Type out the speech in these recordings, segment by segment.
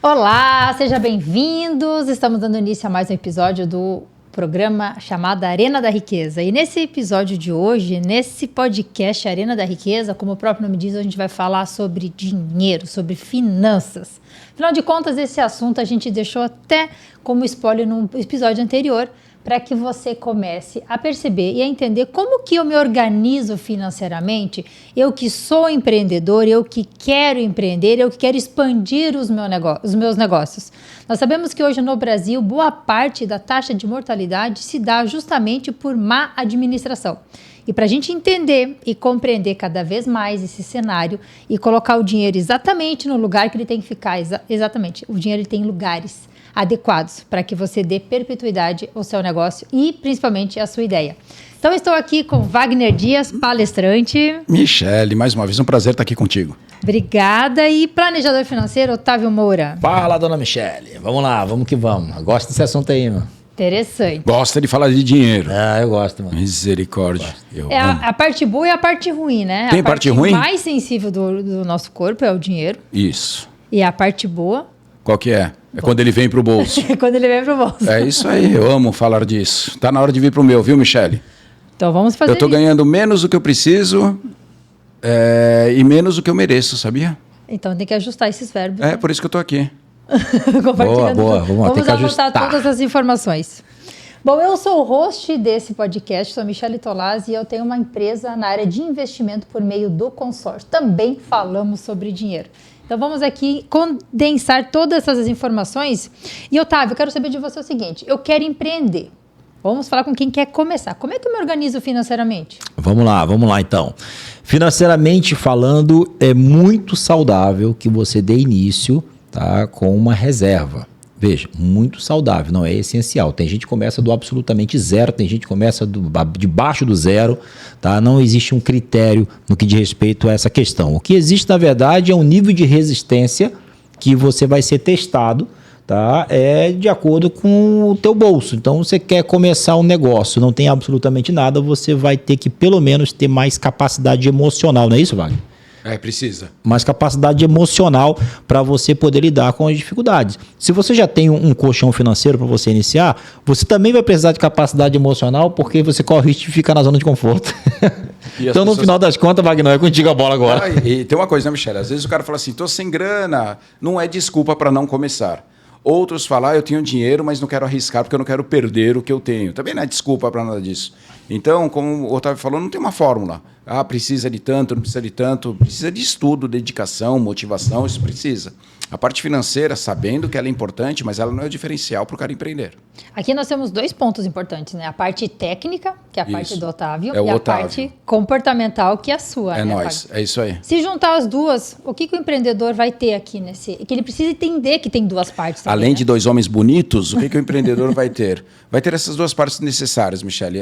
Olá, sejam bem-vindos. Estamos dando início a mais um episódio do programa chamado Arena da Riqueza. E nesse episódio de hoje, nesse podcast Arena da Riqueza, como o próprio nome diz, a gente vai falar sobre dinheiro, sobre finanças. Afinal de contas, esse assunto a gente deixou até como spoiler no episódio anterior, para que você comece a perceber e a entender como que eu me organizo financeiramente, eu que sou empreendedor, eu que quero empreender, eu que quero expandir os meus negócios. Nós sabemos que hoje no Brasil, boa parte da taxa de mortalidade se dá justamente por má administração. E para a gente entender e compreender cada vez mais esse cenário e colocar o dinheiro exatamente no lugar que ele tem que ficar, exatamente, o dinheiro ele tem lugares adequados para que você dê perpetuidade ao seu negócio e principalmente à sua ideia. Então estou aqui com Wagner Dias, palestrante. Michele, mais uma vez um prazer estar aqui contigo. Obrigada. E planejador financeiro, Otávio Moura. Fala, dona Michele. Vamos lá, vamos que vamos. Gosto desse assunto aí, mano. Interessante. Gosta de falar de dinheiro. Ah, eu gosto, mano. Misericórdia. A parte boa e a parte ruim, né? Tem parte ruim? A parte mais sensível do nosso corpo é o dinheiro. Isso. E a parte boa... Qual que é? É quando ele vem pro bolso. Quando ele vem pro bolso. É isso aí, eu amo falar disso. Tá na hora de vir pro meu, viu, Michele? Então vamos fazer Eu tô isso. ganhando menos do que eu preciso e menos do que eu mereço, sabia? Então tem que ajustar esses verbos. É, por isso que eu tô aqui. Compartilhando. Boa. Vamos lá, tem que anotar ajustar. todas as informações. Bom, eu sou o host desse podcast, sou a Michele Tolazzi e eu tenho uma empresa na área de investimento por meio do consórcio. Também falamos sobre dinheiro. Então vamos aqui condensar todas essas informações. E Otávio, eu quero saber de você o seguinte, eu quero empreender. Vamos falar com quem quer começar. Como é que eu me organizo financeiramente? Vamos lá então. Financeiramente falando, é muito saudável que você dê início, tá, com uma reserva. Veja, muito saudável, não é essencial. Tem gente que começa do absolutamente zero, tem gente que começa de baixo do zero, tá? Não existe um critério no que diz respeito a essa questão. O que existe, na verdade, é um nível de resistência que você vai ser testado, tá? De acordo com o teu bolso. Então, você quer começar um negócio, não tem absolutamente nada, você vai ter que, pelo menos, ter mais capacidade emocional, não é isso, Wagner? Precisa. Mais capacidade emocional para você poder lidar com as dificuldades. Se você já tem um colchão financeiro para você iniciar, você também vai precisar de capacidade emocional porque você corre o risco de ficar na zona de conforto. Então, no final das contas, Wagner, é contigo a bola agora. E tem uma coisa, né, Michele? Às vezes o cara fala assim, tô sem grana, não é desculpa para não começar. Outros falam, eu tenho dinheiro, mas não quero arriscar porque eu não quero perder o que eu tenho. Também não é desculpa para nada disso. Então, como o Otávio falou, não tem uma fórmula. Precisa de tanto, não precisa de tanto. Precisa de estudo, dedicação, motivação, isso precisa. A parte financeira, sabendo que ela é importante, mas ela não é o diferencial para o cara empreender. Aqui nós temos dois pontos importantes, né? A parte técnica, que é a parte do Otávio, É o e a Otávio. parte comportamental, que é a sua. É né, nóis, Wagner? é isso aí. Se juntar as duas, o que o empreendedor vai ter aqui nesse... Que ele precisa entender que tem duas partes também, Além né? de dois homens bonitos, o que o empreendedor vai ter? Vai ter essas duas partes necessárias, Michele.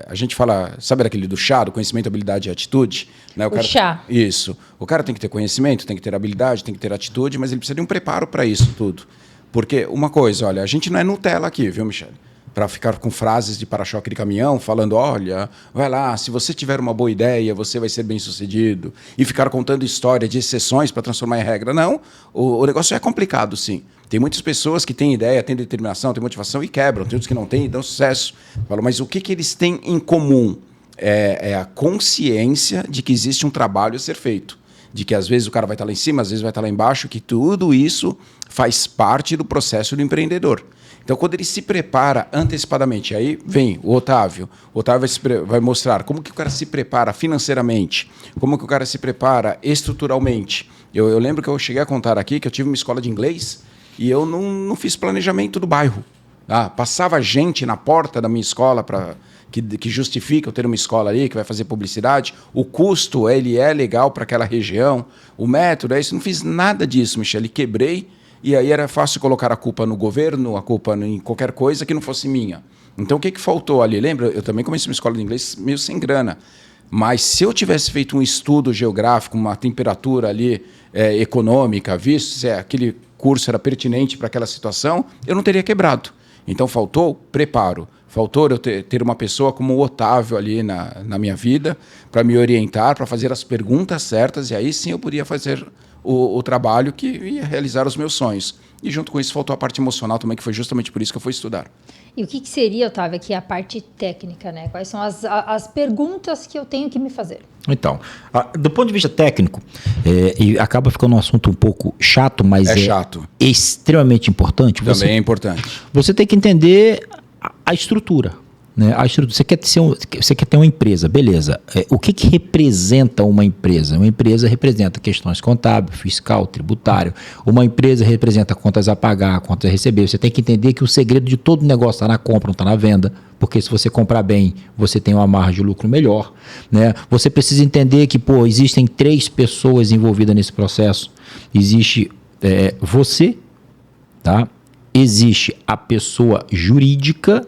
A gente fala, sabe aquele do chá, do conhecimento, habilidade e atitude? Né? O chá. Isso. O cara tem que ter conhecimento, tem que ter habilidade, tem que ter atitude, mas ele precisa de um preparo para isso tudo. Porque uma coisa, olha, a gente não é Nutella aqui, viu, Michele? Para ficar com frases de para-choque de caminhão, falando, olha, vai lá, se você tiver uma boa ideia, você vai ser bem-sucedido. E ficar contando história de exceções para transformar em regra. Não, o negócio é complicado, sim. Tem muitas pessoas que têm ideia, têm determinação, têm motivação e quebram. Tem outros que não têm e dão sucesso. Falo, mas o que eles têm em comum? É a consciência de que existe um trabalho a ser feito. De que às vezes o cara vai estar lá em cima, às vezes vai estar lá embaixo, que tudo isso faz parte do processo do empreendedor. Então, quando ele se prepara antecipadamente, aí vem o Otávio. O Otávio vai mostrar como que o cara se prepara financeiramente, como que o cara se prepara estruturalmente. Eu lembro que eu cheguei a contar aqui que eu tive uma escola de inglês e eu não fiz planejamento do bairro. Passava gente na porta da minha escola que justifica eu ter uma escola ali, que vai fazer publicidade. O custo, ele é legal para aquela região. O método, é isso. Não fiz nada disso, Michele. Quebrei. E aí era fácil colocar a culpa no governo, a culpa em qualquer coisa que não fosse minha. Então, o que faltou ali? Lembra? Eu também comecei uma escola de inglês meio sem grana. Mas se eu tivesse feito um estudo geográfico, uma temperatura ali econômica, visto se aquele curso era pertinente para aquela situação, eu não teria quebrado. Então, faltou preparo. Faltou eu ter uma pessoa como o Otávio ali na minha vida para me orientar, para fazer as perguntas certas, e aí sim eu podia fazer o trabalho que ia realizar os meus sonhos. E junto com isso faltou a parte emocional também, que foi justamente por isso que eu fui estudar. E o que seria, Otávio, aqui a parte técnica, né? Quais são as perguntas que eu tenho que me fazer? Então, do ponto de vista técnico, e acaba ficando um assunto um pouco chato, mas é chato. Extremamente importante. Também é importante. Você tem que entender a estrutura. Né? A estrutura. Você quer ter uma empresa, beleza. O que representa uma empresa? Uma empresa representa questões contábil, fiscal, tributário. Uma empresa representa contas a pagar, contas a receber. Você tem que entender que o segredo de todo negócio está na compra, não está na venda. Porque se você comprar bem, você tem uma margem de lucro melhor. Né? Você precisa entender que existem 3 pessoas envolvidas nesse processo. Existe você, tá? Existe a pessoa jurídica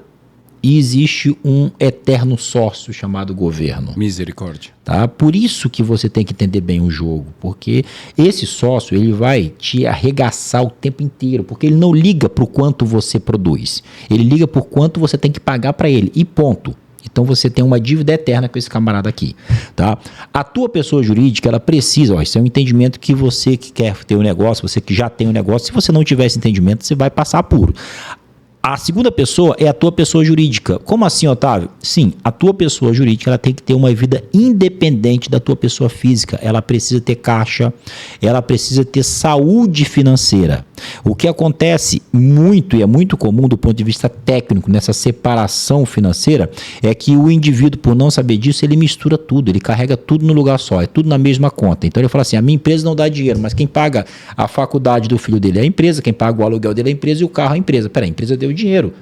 e existe um eterno sócio chamado governo. Misericórdia. Tá? Por isso que você tem que entender bem o jogo, porque esse sócio ele vai te arregaçar o tempo inteiro, porque ele não liga para o quanto você produz, ele liga por quanto você tem que pagar para ele, e ponto. Então você tem uma dívida eterna com esse camarada aqui, tá? A tua pessoa jurídica, ela precisa, isso é um entendimento que você que quer ter um negócio, você que já tem um negócio, se você não tiver esse entendimento, você vai passar apuro. A segunda pessoa é a tua pessoa jurídica. Como assim, Otávio? Sim, a tua pessoa jurídica ela tem que ter uma vida independente da tua pessoa física. Ela precisa ter caixa, ela precisa ter saúde financeira. O que acontece muito, e é muito comum do ponto de vista técnico, nessa separação financeira, é que o indivíduo, por não saber disso, ele mistura tudo, ele carrega tudo no lugar só, é tudo na mesma conta. Então ele fala assim, a minha empresa não dá dinheiro, mas quem paga a faculdade do filho dele é a empresa, quem paga o aluguel dele é a empresa e o carro é a empresa. Peraí, a empresa deu dinheiro.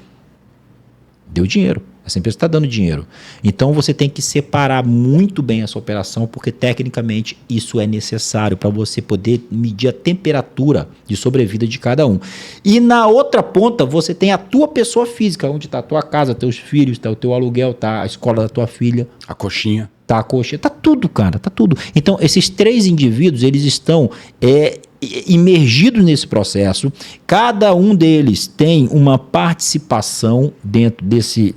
Deu dinheiro. Essa empresa está dando dinheiro. Então você tem que separar muito bem essa operação, porque tecnicamente isso é necessário para você poder medir a temperatura de sobrevida de cada um. E na outra ponta você tem a tua pessoa física, onde está a tua casa, teus filhos, está o teu aluguel, está a escola da tua filha. A coxinha. Tá a coxinha, tá tudo, cara, tá tudo. Então esses 3 indivíduos, eles estão imergidos nesse processo, cada um deles tem uma participação dentro desse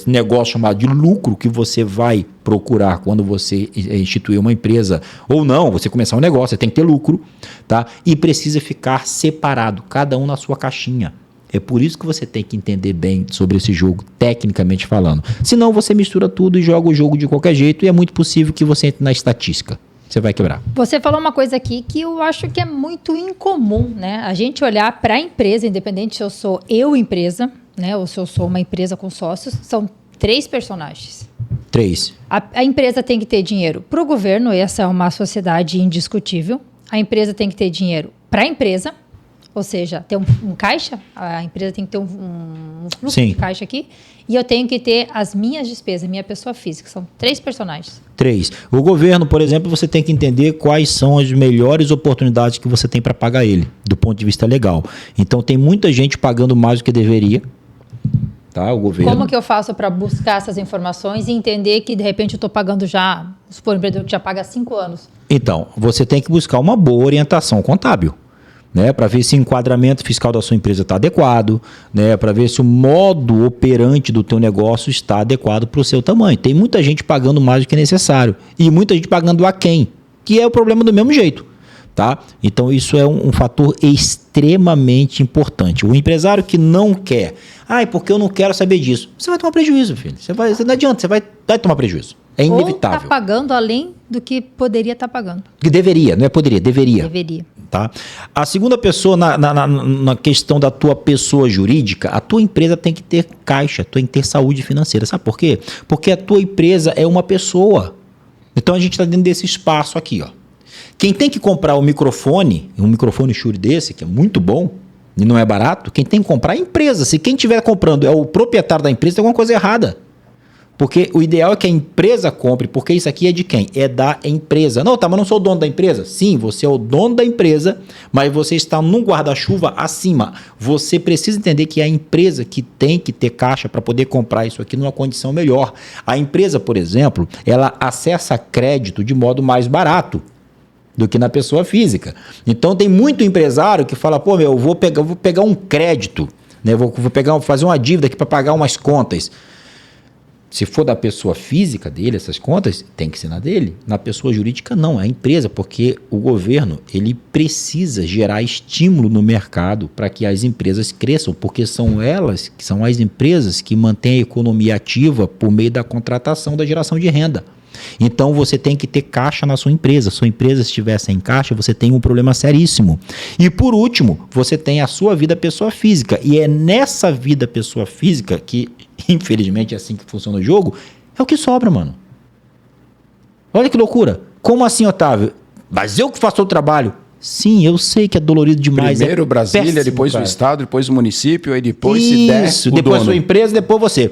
negócio chamado de lucro que você vai procurar quando você instituir uma empresa ou não, você começar um negócio, você tem que ter lucro, tá? E precisa ficar separado, cada um na sua caixinha. É por isso que você tem que entender bem sobre esse jogo, tecnicamente falando. Senão você mistura tudo e joga o jogo de qualquer jeito e é muito possível que você entre na estatística. Você vai quebrar. Você falou uma coisa aqui que eu acho que é muito incomum, né? A gente olhar para a empresa, independente se eu sou empresa, né? Ou se eu sou uma empresa com sócios, são 3 personagens. 3. A empresa tem que ter dinheiro para o governo, essa é uma sociedade indiscutível. A empresa tem que ter dinheiro para a empresa, ou seja, ter um caixa, a empresa tem que ter um fluxo de caixa aqui, e eu tenho que ter as minhas despesas, minha pessoa física, são 3 personagens. 3. O governo, por exemplo, você tem que entender quais são as melhores oportunidades que você tem para pagar ele, do ponto de vista legal. Então tem muita gente pagando mais do que deveria, tá? O governo. Como que eu faço para buscar essas informações e entender que de repente eu estou pagando já, supor, um empreendedor que já paga há 5 anos? Então, você tem que buscar uma boa orientação contábil. Né, para ver se o enquadramento fiscal da sua empresa está adequado, né, para ver se o modo operante do teu negócio está adequado para o seu tamanho. Tem muita gente pagando mais do que é necessário e muita gente pagando aquém, que é o problema do mesmo jeito. Tá? Então isso é um fator extremamente importante. O empresário que não quer, porque eu não quero saber disso, você vai tomar prejuízo, filho. Não adianta, você vai tomar prejuízo. É inevitável. Ou está pagando além do que poderia estar pagando. Que deveria, não é poderia, deveria. Deveria. Tá? A segunda pessoa, na questão da tua pessoa jurídica, a tua empresa tem que ter caixa, tem que ter saúde financeira. Sabe por quê? Porque a tua empresa é uma pessoa. Então a gente está dentro desse espaço aqui, ó. Quem tem que comprar um microfone Shure desse, que é muito bom e não é barato, quem tem que comprar é a empresa. Se quem estiver comprando é o proprietário da empresa, tem alguma coisa errada. Porque o ideal é que a empresa compre, porque isso aqui é de quem? É da empresa. Não, mas não sou o dono da empresa? Sim, você é o dono da empresa, mas você está num guarda-chuva acima. Você precisa entender que é a empresa que tem que ter caixa para poder comprar isso aqui numa condição melhor. A empresa, por exemplo, ela acessa crédito de modo mais barato do que na pessoa física. Então tem muito empresário que fala, eu vou pegar um crédito, né? Vou fazer uma dívida aqui para pagar umas contas. Se for da pessoa física dele, essas contas, tem que ser na dele. Na pessoa jurídica, não, é a empresa, porque o governo ele precisa gerar estímulo no mercado para que as empresas cresçam, porque são elas, que são as empresas que mantêm a economia ativa por meio da contratação, da geração de renda. Então você tem que ter caixa na sua empresa. Sua empresa estiver sem caixa, você tem um problema seríssimo. E por último, você tem a sua vida pessoa física. E é nessa vida pessoa física que, infelizmente é assim que funciona o jogo, é o que sobra, mano. Olha que loucura. Como assim, Otávio? Mas eu que faço o trabalho. Sim, eu sei que é dolorido demais. Primeiro Brasília, péssimo, depois cara. o Estado, depois o município, aí depois Isso, se der o depois dono. sua empresa, depois você.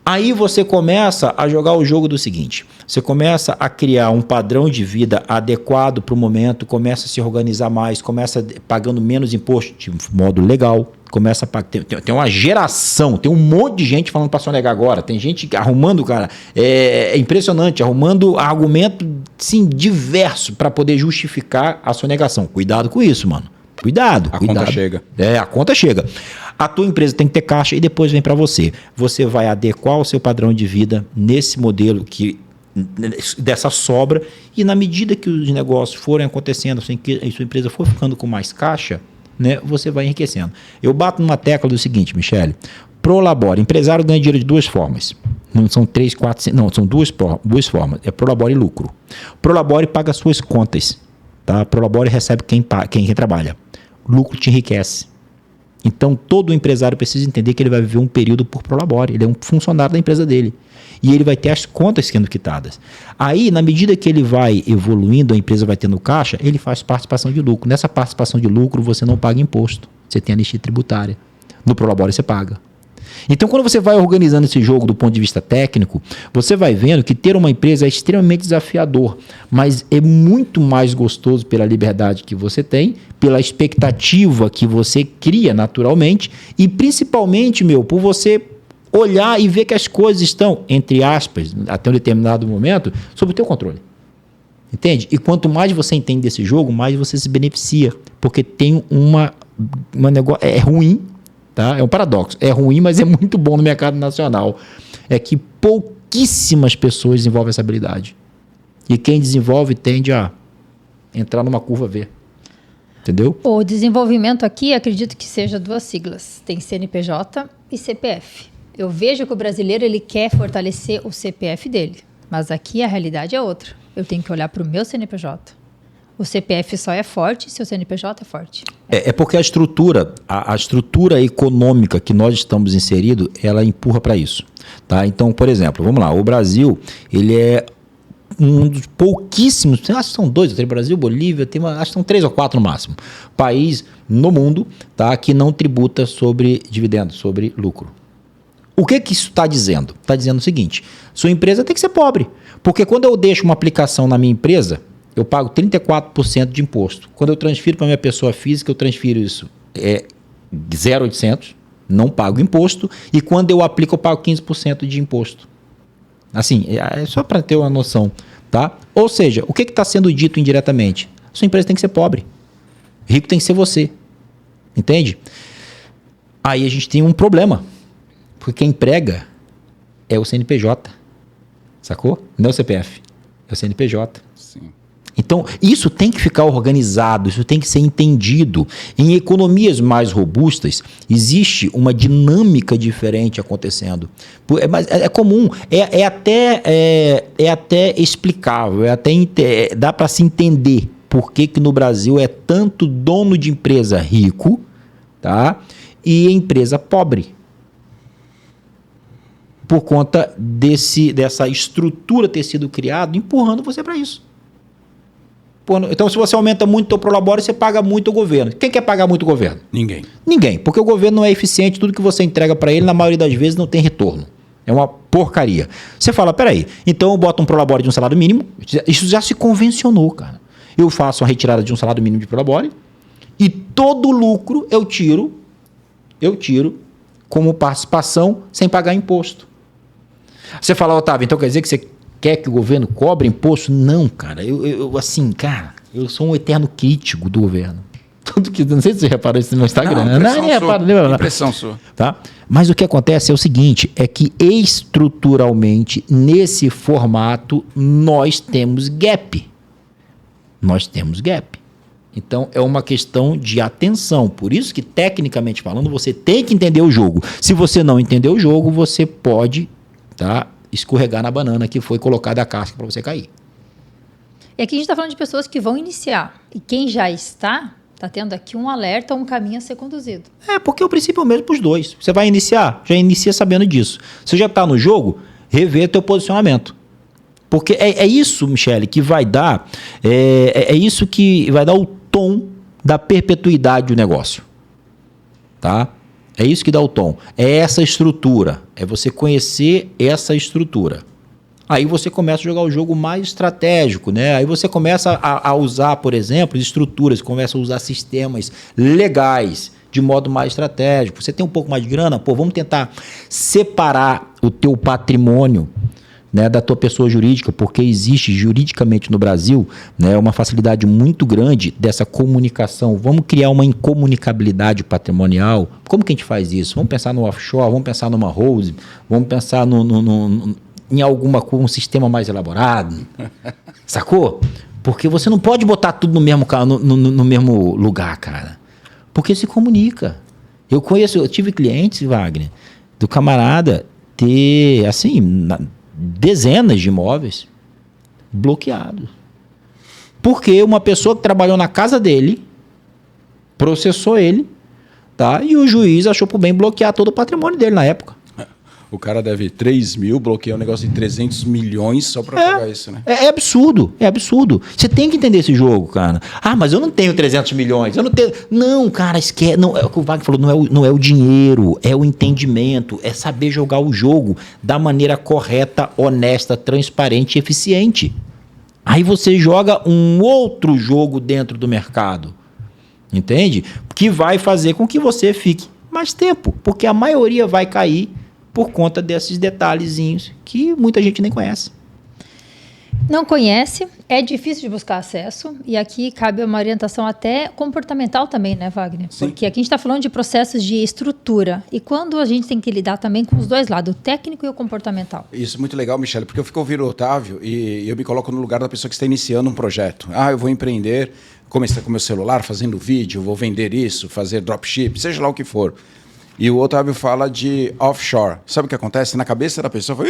Aí você começa a jogar o jogo do seguinte, você começa a criar um padrão de vida adequado para o momento, começa a se organizar mais, começa pagando menos imposto de modo legal, começa a pagar, tem uma geração, tem um monte de gente falando para sonegar agora, tem gente arrumando, cara, é impressionante, arrumando argumento, sim, diverso para poder justificar a sonegação. Cuidado com isso, mano. Cuidado. A conta chega. A conta chega. A tua empresa tem que ter caixa e depois vem para você. Você vai adequar o seu padrão de vida nesse modelo dessa sobra e na medida que os negócios forem acontecendo, assim, que a sua empresa for ficando com mais caixa, né, você vai enriquecendo. Eu bato numa tecla do seguinte, Michele, Prolabore, empresário ganha dinheiro de duas formas. Não são 3, 4, 5, não, são duas formas. É Prolabore e lucro. Prolabore paga suas contas. Tá? Prolabore recebe quem trabalha. Lucro te enriquece. Então, todo empresário precisa entender que ele vai viver um período por Prolabore. Ele é um funcionário da empresa dele. E ele vai ter as contas sendo quitadas. Aí, na medida que ele vai evoluindo, a empresa vai tendo caixa, ele faz participação de lucro. Nessa participação de lucro, você não paga imposto. Você tem anistia tributária. No Prolabore, você paga. Então, quando você vai organizando esse jogo do ponto de vista técnico, você vai vendo que ter uma empresa é extremamente desafiador, mas é muito mais gostoso pela liberdade que você tem, pela expectativa que você cria naturalmente e principalmente, por você olhar e ver que as coisas estão, entre aspas, até um determinado momento, sob o teu controle. Entende? E quanto mais você entende desse jogo, mais você se beneficia, porque tem uma negócio, é ruim. Tá? É um paradoxo. É ruim, mas é muito bom no mercado nacional. É que pouquíssimas pessoas desenvolvem essa habilidade. E quem desenvolve tende a entrar numa curva V. Entendeu? O desenvolvimento aqui, acredito que seja duas siglas. Tem CNPJ e CPF. Eu vejo que o brasileiro ele quer fortalecer o CPF dele. Mas aqui a realidade é outra. Eu tenho que olhar para o meu CNPJ. O CPF só é forte se o CNPJ é forte. É porque a estrutura econômica que nós estamos inseridos, ela empurra para isso. Tá? Então, por exemplo, vamos lá, o Brasil, ele é um dos pouquíssimos, acho que são 2 ou 3, Brasil, Bolívia, acho que são 3 ou 4 no máximo, país no mundo, tá, que não tributa sobre dividendos, sobre lucro. O que isso está dizendo? Está dizendo o seguinte, sua empresa tem que ser pobre, porque quando eu deixo uma aplicação na minha empresa, eu pago 34% de imposto. Quando eu transfiro para a minha pessoa física, eu transfiro isso 0,800, não pago imposto, e quando eu aplico, eu pago 15% de imposto. Assim, é só para ter uma noção, tá? Ou seja, o que está sendo dito indiretamente? Sua empresa tem que ser pobre. Rico tem que ser você. Entende? Aí a gente tem um problema, porque quem emprega é o CNPJ, sacou? Não é o CPF, é o CNPJ. Sim. Então, isso tem que ficar organizado, isso tem que ser entendido. Em economias mais robustas, existe uma dinâmica diferente acontecendo. Mas é comum, é até explicável, dá para se entender por que no Brasil é tanto dono de empresa rico, tá? E empresa pobre. Por conta dessa estrutura ter sido criada, empurrando você para isso. Então, se você aumenta muito o teu Prolabore, você paga muito o governo. Quem quer pagar muito o governo? Ninguém, porque o governo não é eficiente, tudo que você entrega para ele, na maioria das vezes, não tem retorno. É uma porcaria. Você fala, peraí, então eu boto um Prolabore de um salário mínimo, isso já se convencionou, cara. Eu faço a retirada de um salário mínimo de Prolabore e todo lucro eu tiro como participação sem pagar imposto. Você fala, Otávio, então quer dizer que você quer que o governo cobre imposto? Não, cara. Eu sou um eterno crítico do governo. Tudo que, não sei se você reparou isso no Instagram. Impressão sua. Tá? Mas o que acontece é o seguinte, é que estruturalmente, nesse formato, nós temos gap. Nós temos gap. Então, é uma questão de atenção. Por isso que, tecnicamente falando, você tem que entender o jogo. Se você não entender o jogo, você pode, tá, escorregar na banana que foi colocada a casca para você cair. E aqui a gente está falando de pessoas que vão iniciar. E quem já está tendo aqui um alerta, um caminho a ser conduzido. Porque o princípio é o mesmo para os dois. Você vai iniciar, já inicia sabendo disso. Você já está no jogo, rever teu posicionamento. Porque é isso, Michele, que vai dar, é isso que vai dar o tom da perpetuidade do negócio. Tá? É isso que dá o tom. É essa estrutura. É você conhecer essa estrutura. Aí você começa a jogar o jogo mais estratégico, né? Aí você começa a usar, por exemplo, estruturas, começa a usar sistemas legais de modo mais estratégico. Você tem um pouco mais de grana? Vamos tentar separar o teu patrimônio, né, da tua pessoa jurídica, porque existe juridicamente no Brasil, né, uma facilidade muito grande dessa comunicação. Vamos criar uma incomunicabilidade patrimonial. Como que a gente faz isso? Vamos pensar no offshore, vamos pensar numa holding, vamos pensar em um sistema mais elaborado. Sacou? Porque você não pode botar tudo no mesmo lugar, cara. Porque se comunica. Eu tive clientes, Wagner, do camarada ter, assim, dezenas de imóveis bloqueados. Porque uma pessoa que trabalhou na casa dele processou ele, tá? E o juiz achou por bem bloquear todo o patrimônio dele na época. O cara deve 3 mil, bloquear um negócio de 300 milhões só para pagar isso, né? É absurdo, é absurdo. Você tem que entender esse jogo, cara. Mas eu não tenho 300 milhões, eu não tenho... Não, cara, esquece. Não, é o que o Wagner falou, não é o dinheiro, é o entendimento, é saber jogar o jogo da maneira correta, honesta, transparente e eficiente. Aí você joga um outro jogo dentro do mercado, entende? Que vai fazer com que você fique mais tempo, porque a maioria vai cair por conta desses detalhezinhos que muita gente nem conhece. Não conhece, é difícil de buscar acesso, e aqui cabe uma orientação até comportamental também, né, Wagner? Sim. Porque aqui a gente está falando de processos de estrutura, e quando a gente tem que lidar também com os dois lados, o técnico e o comportamental. Isso é muito legal, Michele, porque eu fico ouvindo o Otávio e eu me coloco no lugar da pessoa que está iniciando um projeto. Eu vou empreender, começar com o meu celular, fazendo vídeo, vou vender isso, fazer dropship, seja lá o que for. E o Otávio fala de offshore. Sabe o que acontece? Na cabeça da pessoa, fala,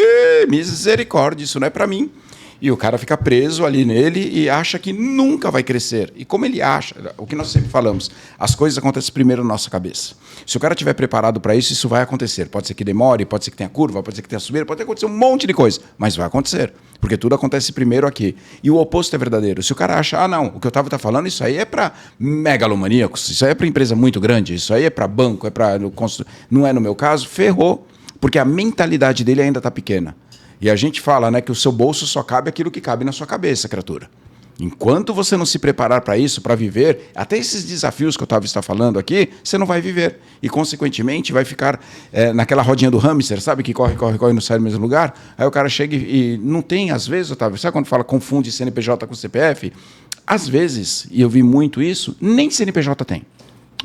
misericórdia, isso não é para mim. E o cara fica preso ali nele e acha que nunca vai crescer. E como ele acha, o que nós sempre falamos, as coisas acontecem primeiro na nossa cabeça. Se o cara estiver preparado para isso, isso vai acontecer. Pode ser que demore, pode ser que tenha curva, pode ser que tenha subida, pode acontecer um monte de coisa, mas vai acontecer. Porque tudo acontece primeiro aqui. E o oposto é verdadeiro. Se o cara acha, não, o que o Otávio está falando, isso aí é para megalomaníacos, isso aí é para empresa muito grande, isso aí é para banco, não é no meu caso, ferrou. Porque a mentalidade dele ainda está pequena. E a gente fala, né, que o seu bolso só cabe aquilo que cabe na sua cabeça, criatura. Enquanto você não se preparar para isso, para viver, até esses desafios que o Otávio está falando aqui, você não vai viver. E, consequentemente, vai ficar naquela rodinha do hamster, sabe? Que corre, corre, corre, não sai no mesmo lugar. Aí o cara chega e não tem, às vezes, Otávio, sabe quando fala confunde CNPJ com CPF? Às vezes, e eu vi muito isso, nem CNPJ tem.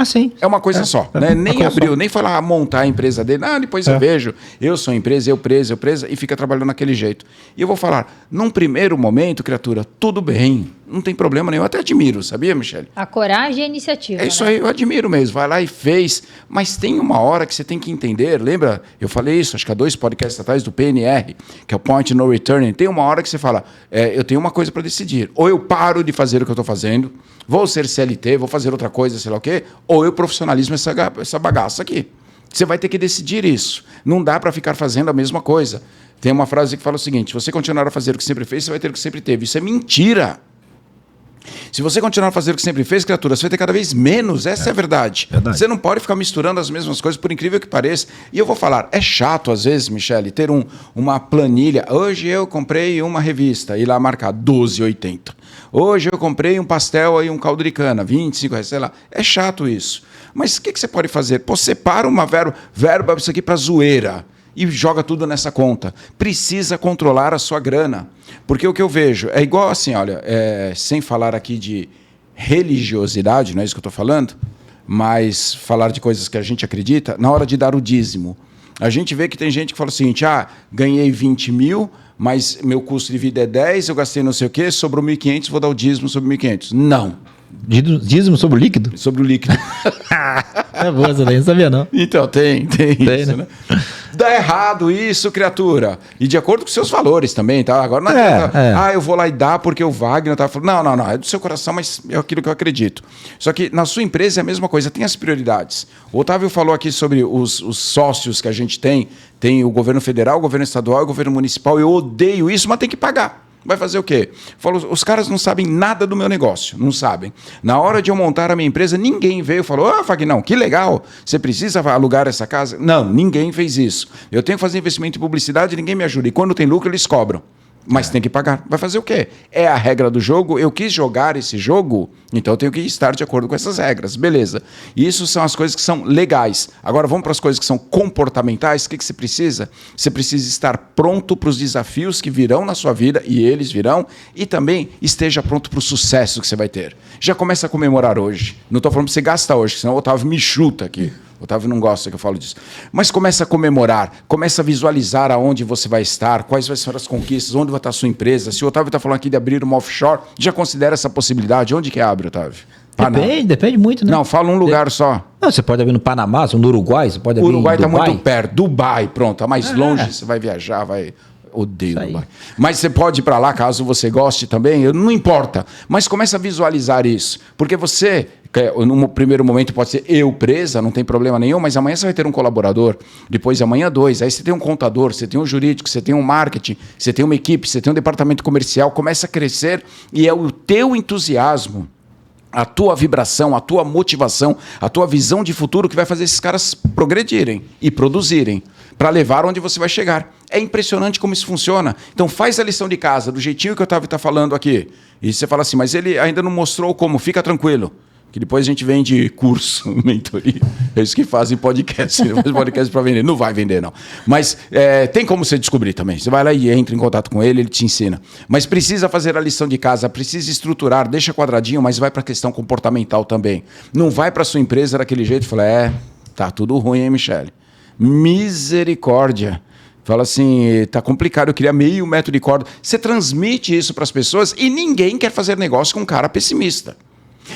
Sim. É uma coisa só, né? Nem abriu, nem foi lá montar a empresa dele. Depois eu vejo, eu sou empresa, eu presa, e fica trabalhando daquele jeito. E eu vou falar, num primeiro momento, criatura, tudo bem, não tem problema nenhum. Eu até admiro, sabia, Michele? A coragem e a iniciativa. É isso aí, eu admiro mesmo. Vai lá e fez. Mas tem uma hora que você tem que entender. Lembra? Eu falei isso, acho que há 2 podcasts atrás do PNR, que é o Point No Return. Tem uma hora que você fala, eu tenho uma coisa para decidir. Ou eu paro de fazer o que eu estou fazendo, vou ser CLT, vou fazer outra coisa, sei lá o quê, ou eu profissionalismo essa bagaça aqui. Você vai ter que decidir isso. Não dá para ficar fazendo a mesma coisa. Tem uma frase que fala o seguinte, se você continuar a fazer o que sempre fez, você vai ter o que sempre teve. Isso é mentira. Se você continuar a fazer o que sempre fez, criatura, você vai ter cada vez menos. Essa é a verdade. Você não pode ficar misturando as mesmas coisas, por incrível que pareça. E eu vou falar, é chato às vezes, Michele, ter uma planilha. Hoje eu comprei uma revista e lá marcar 12,80. Hoje eu comprei um pastel e um caldo de cana, R$25, sei lá. É chato isso. Mas o que você pode fazer? Separa uma verba isso aqui para zoeira e joga tudo nessa conta. Precisa controlar a sua grana. Porque o que eu vejo é igual assim, olha, sem falar aqui de religiosidade, não é isso que eu estou falando, mas falar de coisas que a gente acredita, na hora de dar o dízimo. A gente vê que tem gente que fala o seguinte, ganhei 20 mil, mas meu custo de vida é 10, eu gastei não sei o quê, sobrou 1.500, vou dar o dízimo sobre 1.500. Não. Dízimo sobre o líquido? Sobre o líquido. É boa, você nem sabia, não. Então, tem isso, né? Dá errado isso, criatura. E de acordo com seus valores também, tá? Agora não adianta, eu vou lá e dar porque o Wagner tá falando. Não, é do seu coração, mas é aquilo que eu acredito. Só que na sua empresa é a mesma coisa, tem as prioridades. O Otávio falou aqui sobre os sócios que a gente tem. Tem o governo federal, o governo estadual e o governo municipal. Eu odeio isso, mas tem que pagar. Vai fazer o quê? Falou, os caras não sabem nada do meu negócio, não sabem. Na hora de eu montar a minha empresa, ninguém veio e falou, Fagnão, que legal, você precisa alugar essa casa? Não, ninguém fez isso. Eu tenho que fazer investimento em publicidade, ninguém me ajuda. E quando tem lucro, eles cobram. Mas tem que pagar. Vai fazer o quê? É a regra do jogo, eu quis jogar esse jogo, então eu tenho que estar de acordo com essas regras. Beleza. Isso são as coisas que são legais. Agora vamos para as coisas que são comportamentais. O que você precisa? Você precisa estar pronto para os desafios que virão na sua vida, e eles virão, e também esteja pronto para o sucesso que você vai ter. Já começa a comemorar hoje. Não estou falando para você gastar hoje, senão o Otávio me chuta aqui. O Otávio não gosta que eu falo disso. Mas começa a comemorar, começa a visualizar aonde você vai estar, quais vão ser as conquistas, onde vai estar a sua empresa. Se o Otávio está falando aqui de abrir uma offshore, já considera essa possibilidade. Onde que abre, Otávio? Depende muito, né? Não, fala um lugar só. Não, você pode abrir no Panamá, no Uruguai, você pode abrir no Uruguai em Dubai. está muito perto. Dubai, pronto. Tá mais longe, você vai viajar, vai... Odeio Dubai. Mas você pode ir para lá, caso você goste também, não importa. Mas começa a visualizar isso. Porque você, no primeiro momento pode ser eu presa, não tem problema nenhum, mas amanhã você vai ter um colaborador, depois amanhã 2, aí você tem um contador, você tem um jurídico, você tem um marketing, você tem uma equipe, você tem um departamento comercial, começa a crescer e é o teu entusiasmo, a tua vibração, a tua motivação, a tua visão de futuro que vai fazer esses caras progredirem e produzirem para levar onde você vai chegar. É impressionante como isso funciona. Então faz a lição de casa do jeitinho que o Otávio está falando aqui. E você fala assim, mas ele ainda não mostrou como, fica tranquilo. Que depois a gente vende curso, mentoria. É isso que fazem podcast. Faz podcast para vender. Não vai vender, não. Mas tem como você descobrir também. Você vai lá e entra em contato com ele, ele te ensina. Mas precisa fazer a lição de casa, precisa estruturar, deixa quadradinho, mas vai para a questão comportamental também. Não vai para sua empresa daquele jeito e fala, tá tudo ruim, hein, Michele? Misericórdia. Fala assim, tá complicado, eu queria meio metro de corda. Você transmite isso para as pessoas e ninguém quer fazer negócio com um cara pessimista.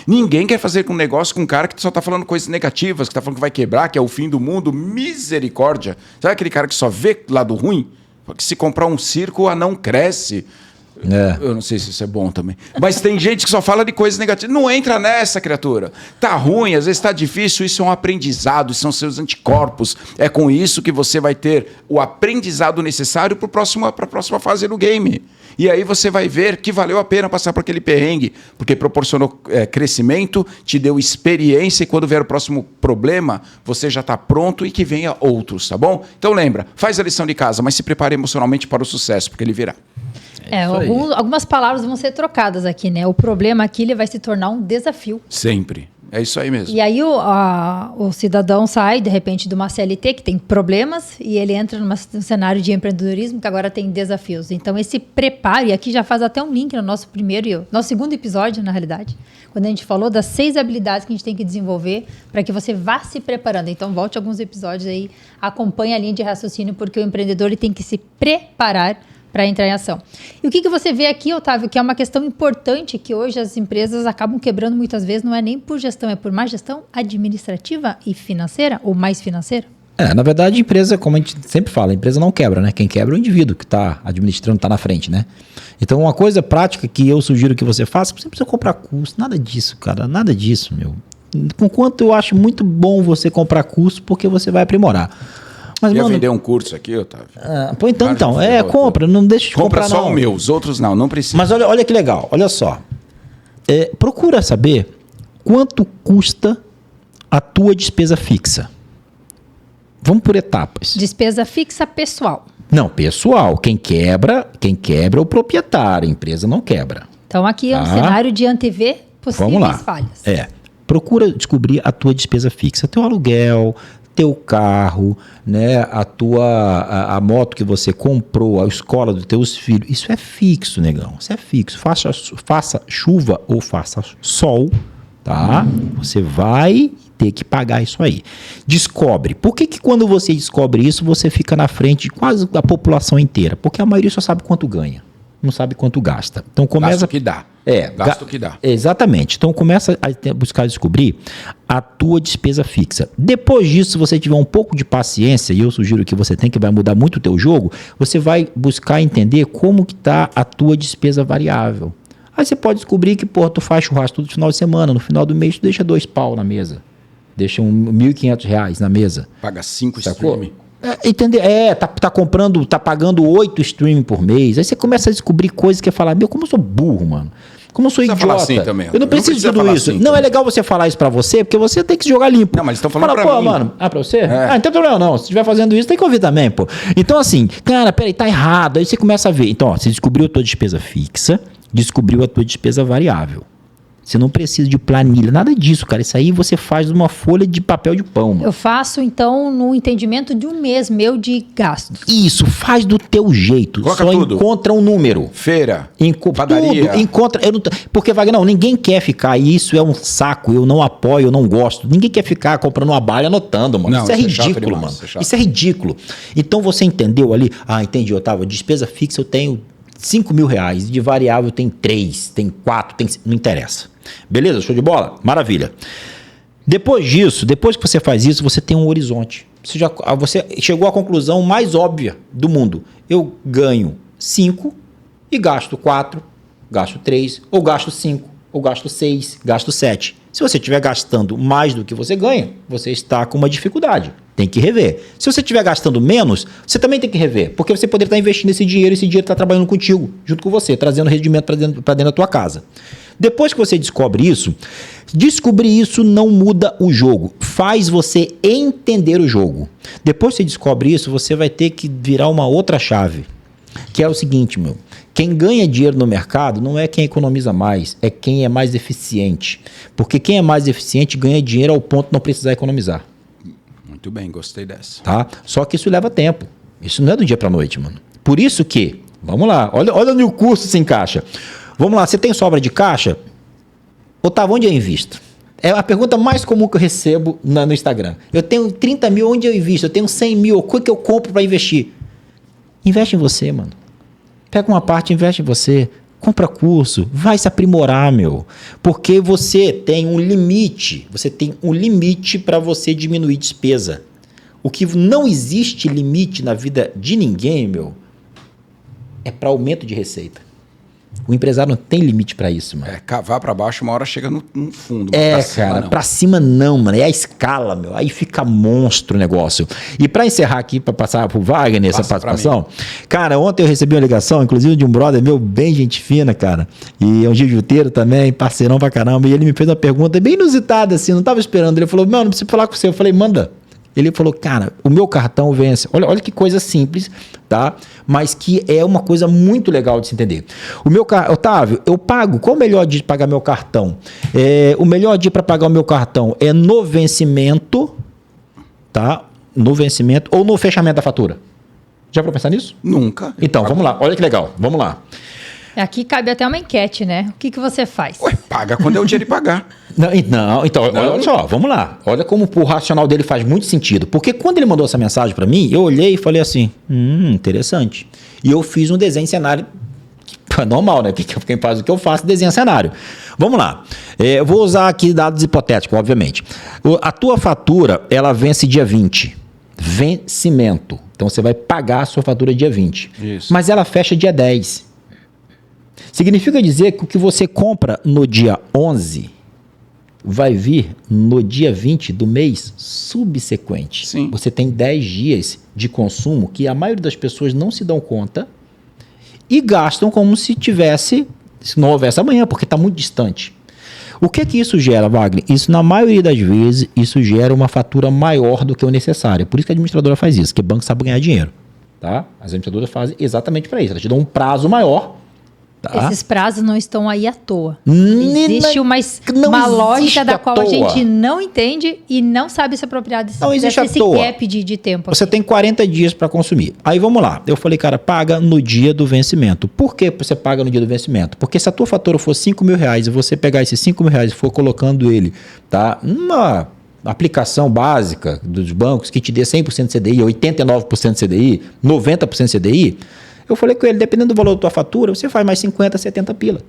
Ninguém quer fazer um negócio com um cara que só está falando coisas negativas, que está falando que vai quebrar, que é o fim do mundo. Misericórdia. Sabe aquele cara que só vê lado ruim? Que se comprar um circo, o anão cresce. Eu não sei se isso é bom também. Mas tem gente que só fala de coisas negativas. Não entra nessa, criatura. Tá ruim, às vezes tá difícil. Isso é um aprendizado, isso são seus anticorpos. É com isso que você vai ter o aprendizado necessário para a próxima fase do game. E aí você vai ver que valeu a pena passar por aquele perrengue, porque proporcionou crescimento, te deu experiência, e quando vier o próximo problema, você já está pronto e que venha outros, tá bom? Então lembra, faz a lição de casa, mas se prepare emocionalmente para o sucesso, porque ele virá. Algumas palavras vão ser trocadas aqui, né? O problema aqui ele vai se tornar um desafio. Sempre. É isso aí mesmo. E aí o cidadão sai, de repente, de uma CLT que tem problemas e ele entra num cenário de empreendedorismo que agora tem desafios. Então, esse preparo, e aqui já faz até um link no nosso segundo episódio, na realidade, quando a gente falou das 6 habilidades que a gente tem que desenvolver para que você vá se preparando. Então, volte alguns episódios aí, acompanhe a linha de raciocínio, porque o empreendedor ele tem que se preparar para entrar em ação. E o que você vê aqui, Otávio, que é uma questão importante que hoje as empresas acabam quebrando muitas vezes, não é nem por gestão, é por má gestão administrativa e financeira, ou mais financeira? Na verdade, a empresa, como a gente sempre fala, a empresa não quebra, né? Quem quebra é o indivíduo que está administrando, está na frente, né? Então, uma coisa prática que eu sugiro que você faça, você não precisa comprar curso, nada disso, cara, nada disso, meu. Conquanto eu acho muito bom você comprar curso, porque você vai aprimorar. Mas, ia vender um curso aqui, Otávio? Compra, não deixa de comprar, não. Compra só o meu, os outros não precisa. Mas olha que legal, olha só. Procura saber quanto custa a tua despesa fixa. Vamos por etapas. Despesa fixa pessoal. Não, pessoal. Quem quebra é o proprietário, a empresa não quebra. Então aqui é um cenário de antever possíveis falhas. Procura descobrir a tua despesa fixa, teu aluguel, teu carro, né, a moto que você comprou, a escola dos teus filhos, isso é fixo, negão. Isso é fixo. Faça chuva ou faça sol, tá? Você vai ter que pagar isso aí. Descobre. Por que quando você descobre isso, você fica na frente de quase a população inteira? Porque a maioria só sabe quanto ganha, não sabe quanto gasta. Então começa... Gasto que dá. Gasto que dá. Exatamente. Então começa a buscar descobrir a tua despesa fixa. Depois disso, se você tiver um pouco de paciência, e eu sugiro que você tem, que vai mudar muito o teu jogo, você vai buscar entender como que está a tua despesa variável. Aí você pode descobrir que, tu faz churrasco todo final de semana, no final do mês tu deixa 2 pau na mesa. Deixa R$1.500 na mesa. Paga 5 streaming. Entendeu? Tá pagando 8 streaming por mês. Aí você começa a descobrir coisas que é falar, como eu sou burro, mano. Como eu sou idiota. Falar assim também, eu não preciso de tudo isso. Assim, não, é legal você falar isso pra você, porque você tem que jogar limpo. Não, mas estão falando pra mim. Mano, pra você? Não tem problema não. Se estiver fazendo isso, tem que ouvir também, pô. Então assim, cara, peraí, tá errado. Aí você começa a ver. Então, você descobriu a tua despesa fixa, descobriu a tua despesa variável. Você não precisa de planilha, nada disso, cara. Isso aí você faz numa folha de papel de pão, mano. Eu faço, então, no entendimento de um mês meu de gastos. Isso, faz do teu jeito. Coloca só tudo. Encontra um número. Feira, padaria. Tudo, encontra. Porque, Wagner, ninguém quer ficar, e isso é um saco, eu não apoio, eu não gosto. Ninguém quer ficar comprando uma bala e anotando, mano. Não, isso é ridículo, demais, mano. Isso é ridículo. Então você entendeu ali? Entendi, Otávio. Despesa fixa eu tenho R$5.000. De variável eu tenho 3, tem 4, não interessa. Beleza? Show de bola? Maravilha. Depois disso, depois que você faz isso, você tem um horizonte. Você chegou à conclusão mais óbvia do mundo. Eu ganho 5 e gasto 4, gasto 3, ou gasto 5, ou gasto 6, gasto 7. Se você estiver gastando mais do que você ganha, você está com uma dificuldade. Tem que rever. Se você estiver gastando menos, você também tem que rever. Porque você poderia estar investindo esse dinheiro está trabalhando contigo, junto com você, trazendo rendimento para dentro da tua casa. Depois que você descobre isso, descobrir isso não muda o jogo. Faz você entender o jogo. Depois que você descobre isso, você vai ter que virar uma outra chave. Que é o seguinte, quem ganha dinheiro no mercado não é quem economiza mais, é quem é mais eficiente. Porque quem é mais eficiente ganha dinheiro ao ponto de não precisar economizar. Muito bem, gostei dessa. Tá? Só que isso leva tempo. Isso não é do dia para noite, mano. Por isso que, vamos lá, olha onde o curso se encaixa. Vamos lá, você tem sobra de caixa? Otávio, onde eu invisto? É a pergunta mais comum que eu recebo no Instagram. Eu tenho 30 mil, onde eu invisto? Eu tenho 100 mil, o que eu compro para investir? Investe em você, mano. Pega uma parte, investe em você. Compra curso, vai se aprimorar, Porque você tem um limite. Você tem um limite para você diminuir despesa. O que não existe limite na vida de ninguém, é para aumento de receita. O empresário não tem limite para isso, mano. Cavar para baixo, uma hora chega no fundo. Pra cima não, mano. É a escala, Aí fica monstro o negócio. E para encerrar aqui, para passar pro Wagner essa participação, cara, ontem eu recebi uma ligação, inclusive de um brother meu, bem gente fina, cara. E é um jiu-jiteiro também, parceirão pra caramba. E ele me fez uma pergunta bem inusitada, assim, não tava esperando. Ele falou, não preciso falar com você. Eu falei, manda. Ele falou, cara, o meu cartão vence. Olha que coisa simples, tá? Mas que é uma coisa muito legal de se entender. O meu cartão, Otávio, eu pago. Qual o melhor dia de pagar meu cartão? O melhor dia para pagar o meu cartão é no vencimento, tá? No vencimento ou no fechamento da fatura. Já para pensar nisso? Nunca. Então, vamos lá. Olha que legal. Vamos lá. Aqui cabe até uma enquete, né? O que você faz? Paga quando é o dia de pagar. Então, olha só, vamos lá. Olha como o racional dele faz muito sentido. Porque quando ele mandou essa mensagem para mim, eu olhei e falei assim, interessante. E eu fiz um desenho cenário normal, né? Quem faz o que eu faço, desenha cenário. Vamos lá. Eu vou usar aqui dados hipotéticos, obviamente. A tua fatura, ela vence dia 20. Vencimento. Então, você vai pagar a sua fatura dia 20. Isso. Mas ela fecha dia 10. Significa dizer que o que você compra no dia 11 vai vir no dia 20 do mês subsequente. Sim. Você tem 10 dias de consumo que a maioria das pessoas não se dão conta e gastam como se não houvesse amanhã, porque está muito distante. O que isso gera, Wagner? Isso, na maioria das vezes, isso gera uma fatura maior do que o necessário. Por isso que a administradora faz isso, porque o banco sabe ganhar dinheiro. Tá? As administradoras fazem exatamente para isso. Elas te dão um prazo maior Tá? Esses prazos não estão aí à toa. Existe Existe uma lógica da qual a gente não entende e não sabe se apropriar desse, não existe desse à toa. gap de tempo. Você aqui. tem 40 dias para consumir. Aí vamos lá. Eu falei, cara, paga no dia do vencimento. Por que você paga no dia do vencimento? Porque se a tua fatura for R$5.000 e você pegar esses R$5.000 e for colocando ele, tá? Numa aplicação básica dos bancos que te dê 100% de CDI, 89% de CDI, 90% de CDI, eu falei com ele, dependendo do valor da tua fatura, você faz mais 50, 70 pila.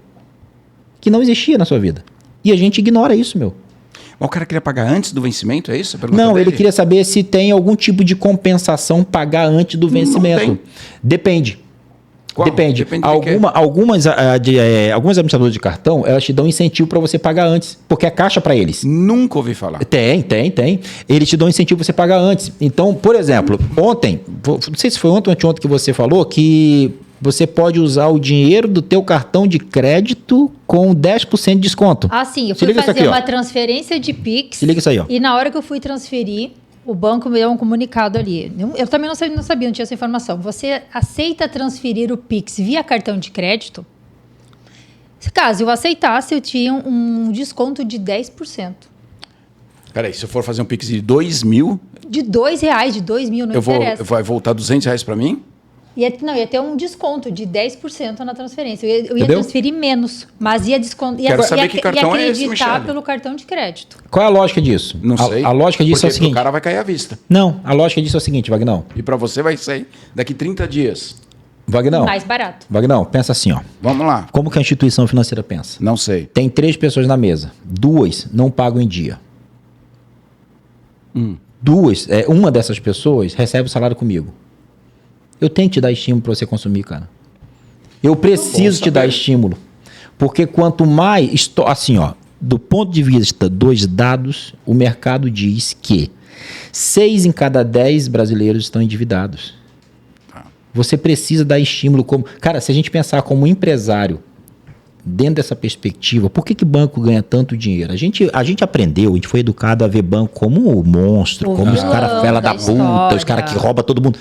Que não existia na sua vida. E a gente ignora isso, meu. Mas o cara queria pagar antes do vencimento, é isso? A pergunta Não, dele? ele queria saber se tem algum tipo de compensação pagar antes do vencimento. tem. Depende. Qual? Depende. Depende de quê? Algumas administradoras de cartão, elas te dão incentivo para você pagar antes, porque é caixa para eles. Nunca ouvi falar. Tem. Eles te dão incentivo para você pagar antes. Então, por exemplo, ontem, não sei se foi ontem ou anteontem que você falou que você pode usar o dinheiro do teu cartão de crédito com 10% de desconto. Ah, sim. Eu Se fui liga isso fazer aqui, ó. uma transferência de Pix. Se liga isso aí, ó. E na hora que eu fui transferir, o banco me deu um comunicado ali. Eu também não sabia, não tinha essa informação. Você aceita transferir o Pix via cartão de crédito? Caso eu aceitasse, eu tinha um desconto de 10%. Peraí, se eu for fazer um Pix de 2 mil, De R$2, de 2.000, não interessa. vai voltar R$200 para mim? Ia ter um desconto de 10% na transferência. Eu ia Entendeu? transferir menos, mas ia descontar. Quero saber que cartão é esse, acreditar Michele. pelo cartão de crédito. Qual é a lógica disso? Não sei. A lógica disso porque é o seguinte. o cara vai cair à vista. Não, a lógica disso é o seguinte, Vagnão. E para você vai sair daqui 30 dias. Vagnão. Mais barato. Vagnão, pensa assim, ó. Vamos lá. Como que a instituição financeira pensa? Não sei. Tem 3 pessoas na mesa. 2 não pagam em dia. 2, uma dessas pessoas recebe o salário comigo. Eu tenho que te dar estímulo para você consumir, cara. Eu preciso te dar estímulo. Porque quanto mais... Assim, ó. Do ponto de vista dos dados, o mercado diz que 6 em cada 10 brasileiros estão endividados. Você precisa dar estímulo como... Cara, se a gente pensar como empresário, dentro dessa perspectiva, por que banco ganha tanto dinheiro? A gente aprendeu, a gente foi educado a ver banco como um monstro, como os caras fela da puta, os caras que roubam todo mundo.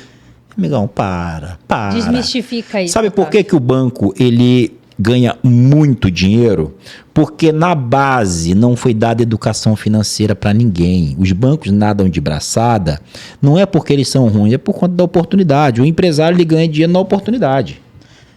Amigão, para. Desmistifica isso. Sabe por que o banco ele ganha muito dinheiro? Porque na base não foi dada educação financeira para ninguém. Os bancos nadam de braçada, não é porque eles são ruins, é por conta da oportunidade. O empresário ele ganha dinheiro na oportunidade.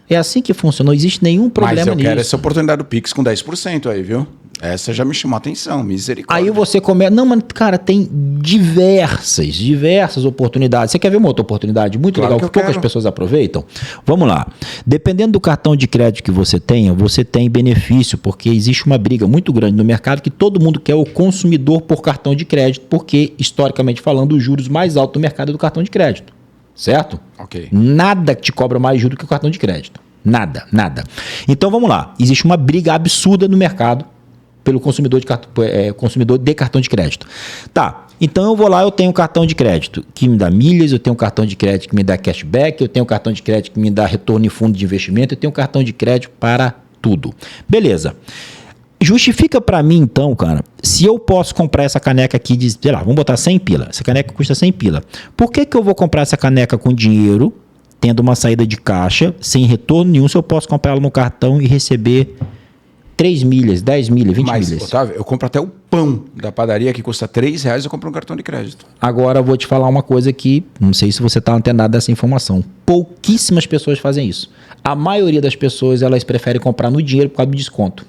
É assim que funciona, não existe nenhum problema nisso. Mas eu quero essa oportunidade do Pix com 10% aí, viu? Essa já me chamou a atenção, misericórdia. Aí você começa... Não, mas, cara, tem diversas oportunidades. Você quer ver uma outra oportunidade muito Claro legal que que eu poucas quero. pessoas aproveitam? Vamos lá. Dependendo do cartão de crédito que você tenha, você tem benefício, porque existe uma briga muito grande no mercado que todo mundo quer o consumidor por cartão de crédito, porque, historicamente falando, os juros mais altos do mercado é do cartão de crédito. Certo? Ok. Nada te cobra mais juros que o cartão de crédito. Nada. Então vamos lá. Existe uma briga absurda no mercado pelo consumidor de cartão de crédito. Tá, então eu vou lá, eu tenho um cartão de crédito que me dá milhas, eu tenho um cartão de crédito que me dá cashback, eu tenho um cartão de crédito que me dá retorno em fundo de investimento, eu tenho um cartão de crédito para tudo. Beleza. Justifica para mim então, cara, se eu posso comprar essa caneca aqui de, sei lá, vamos botar 100 pila, essa caneca custa 100 pila. Por que eu vou comprar essa caneca com dinheiro, tendo uma saída de caixa, sem retorno nenhum, se eu posso comprar ela no cartão e receber 3 milhas, 10 milhas, 20 Mas, milhas. Otávio, eu compro até o pão da padaria que custa R$3, eu compro um cartão de crédito. Agora eu vou te falar uma coisa que, não sei se você está antenado dessa informação. Pouquíssimas pessoas fazem isso. A maioria das pessoas, elas preferem comprar no dinheiro por causa do desconto.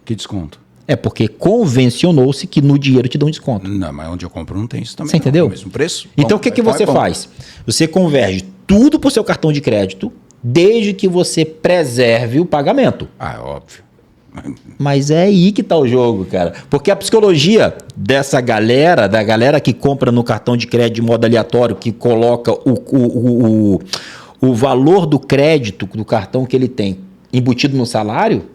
Que desconto? É porque convencionou-se que no dinheiro te dão desconto. Não, mas onde eu compro não tem isso também. Você entendeu? É o mesmo preço. Então Bom, o que pão você é pão. faz? Você converge tudo para o seu cartão de crédito, desde que você preserve o pagamento. Ah, é óbvio. Mas é aí que tá o jogo, cara. Porque a psicologia dessa galera, da galera que compra no cartão de crédito de modo aleatório, que coloca o valor do crédito do cartão que ele tem embutido no salário,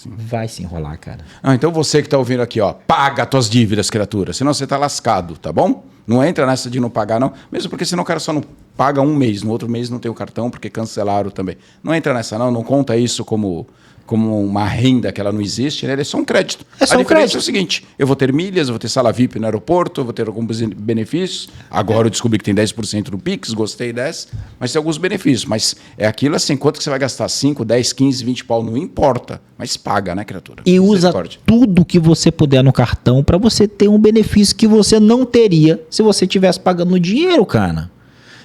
vai se enrolar, cara. Ah, então você que tá ouvindo aqui, ó, paga tuas dívidas, criatura. Senão você tá lascado, tá bom? Não entra nessa de não pagar, não. Mesmo porque senão o cara só não paga um mês, no outro mês não tem o cartão porque cancelaram também. Não entra nessa não conta isso como uma renda que ela não existe, né? Ele é só um crédito. É só a um diferença crédito. é o seguinte, eu vou ter milhas, eu vou ter sala VIP no aeroporto, eu vou ter alguns benefícios. Agora eu descobri que tem 10% no Pix, gostei dessa, mas tem alguns benefícios. Mas é aquilo assim, quanto que você vai gastar? 5, 10, 15, 20 pau, não importa. Mas paga, né, criatura? E usa tudo que você puder no cartão para você ter um benefício que você não teria se você estivesse pagando no dinheiro, cara.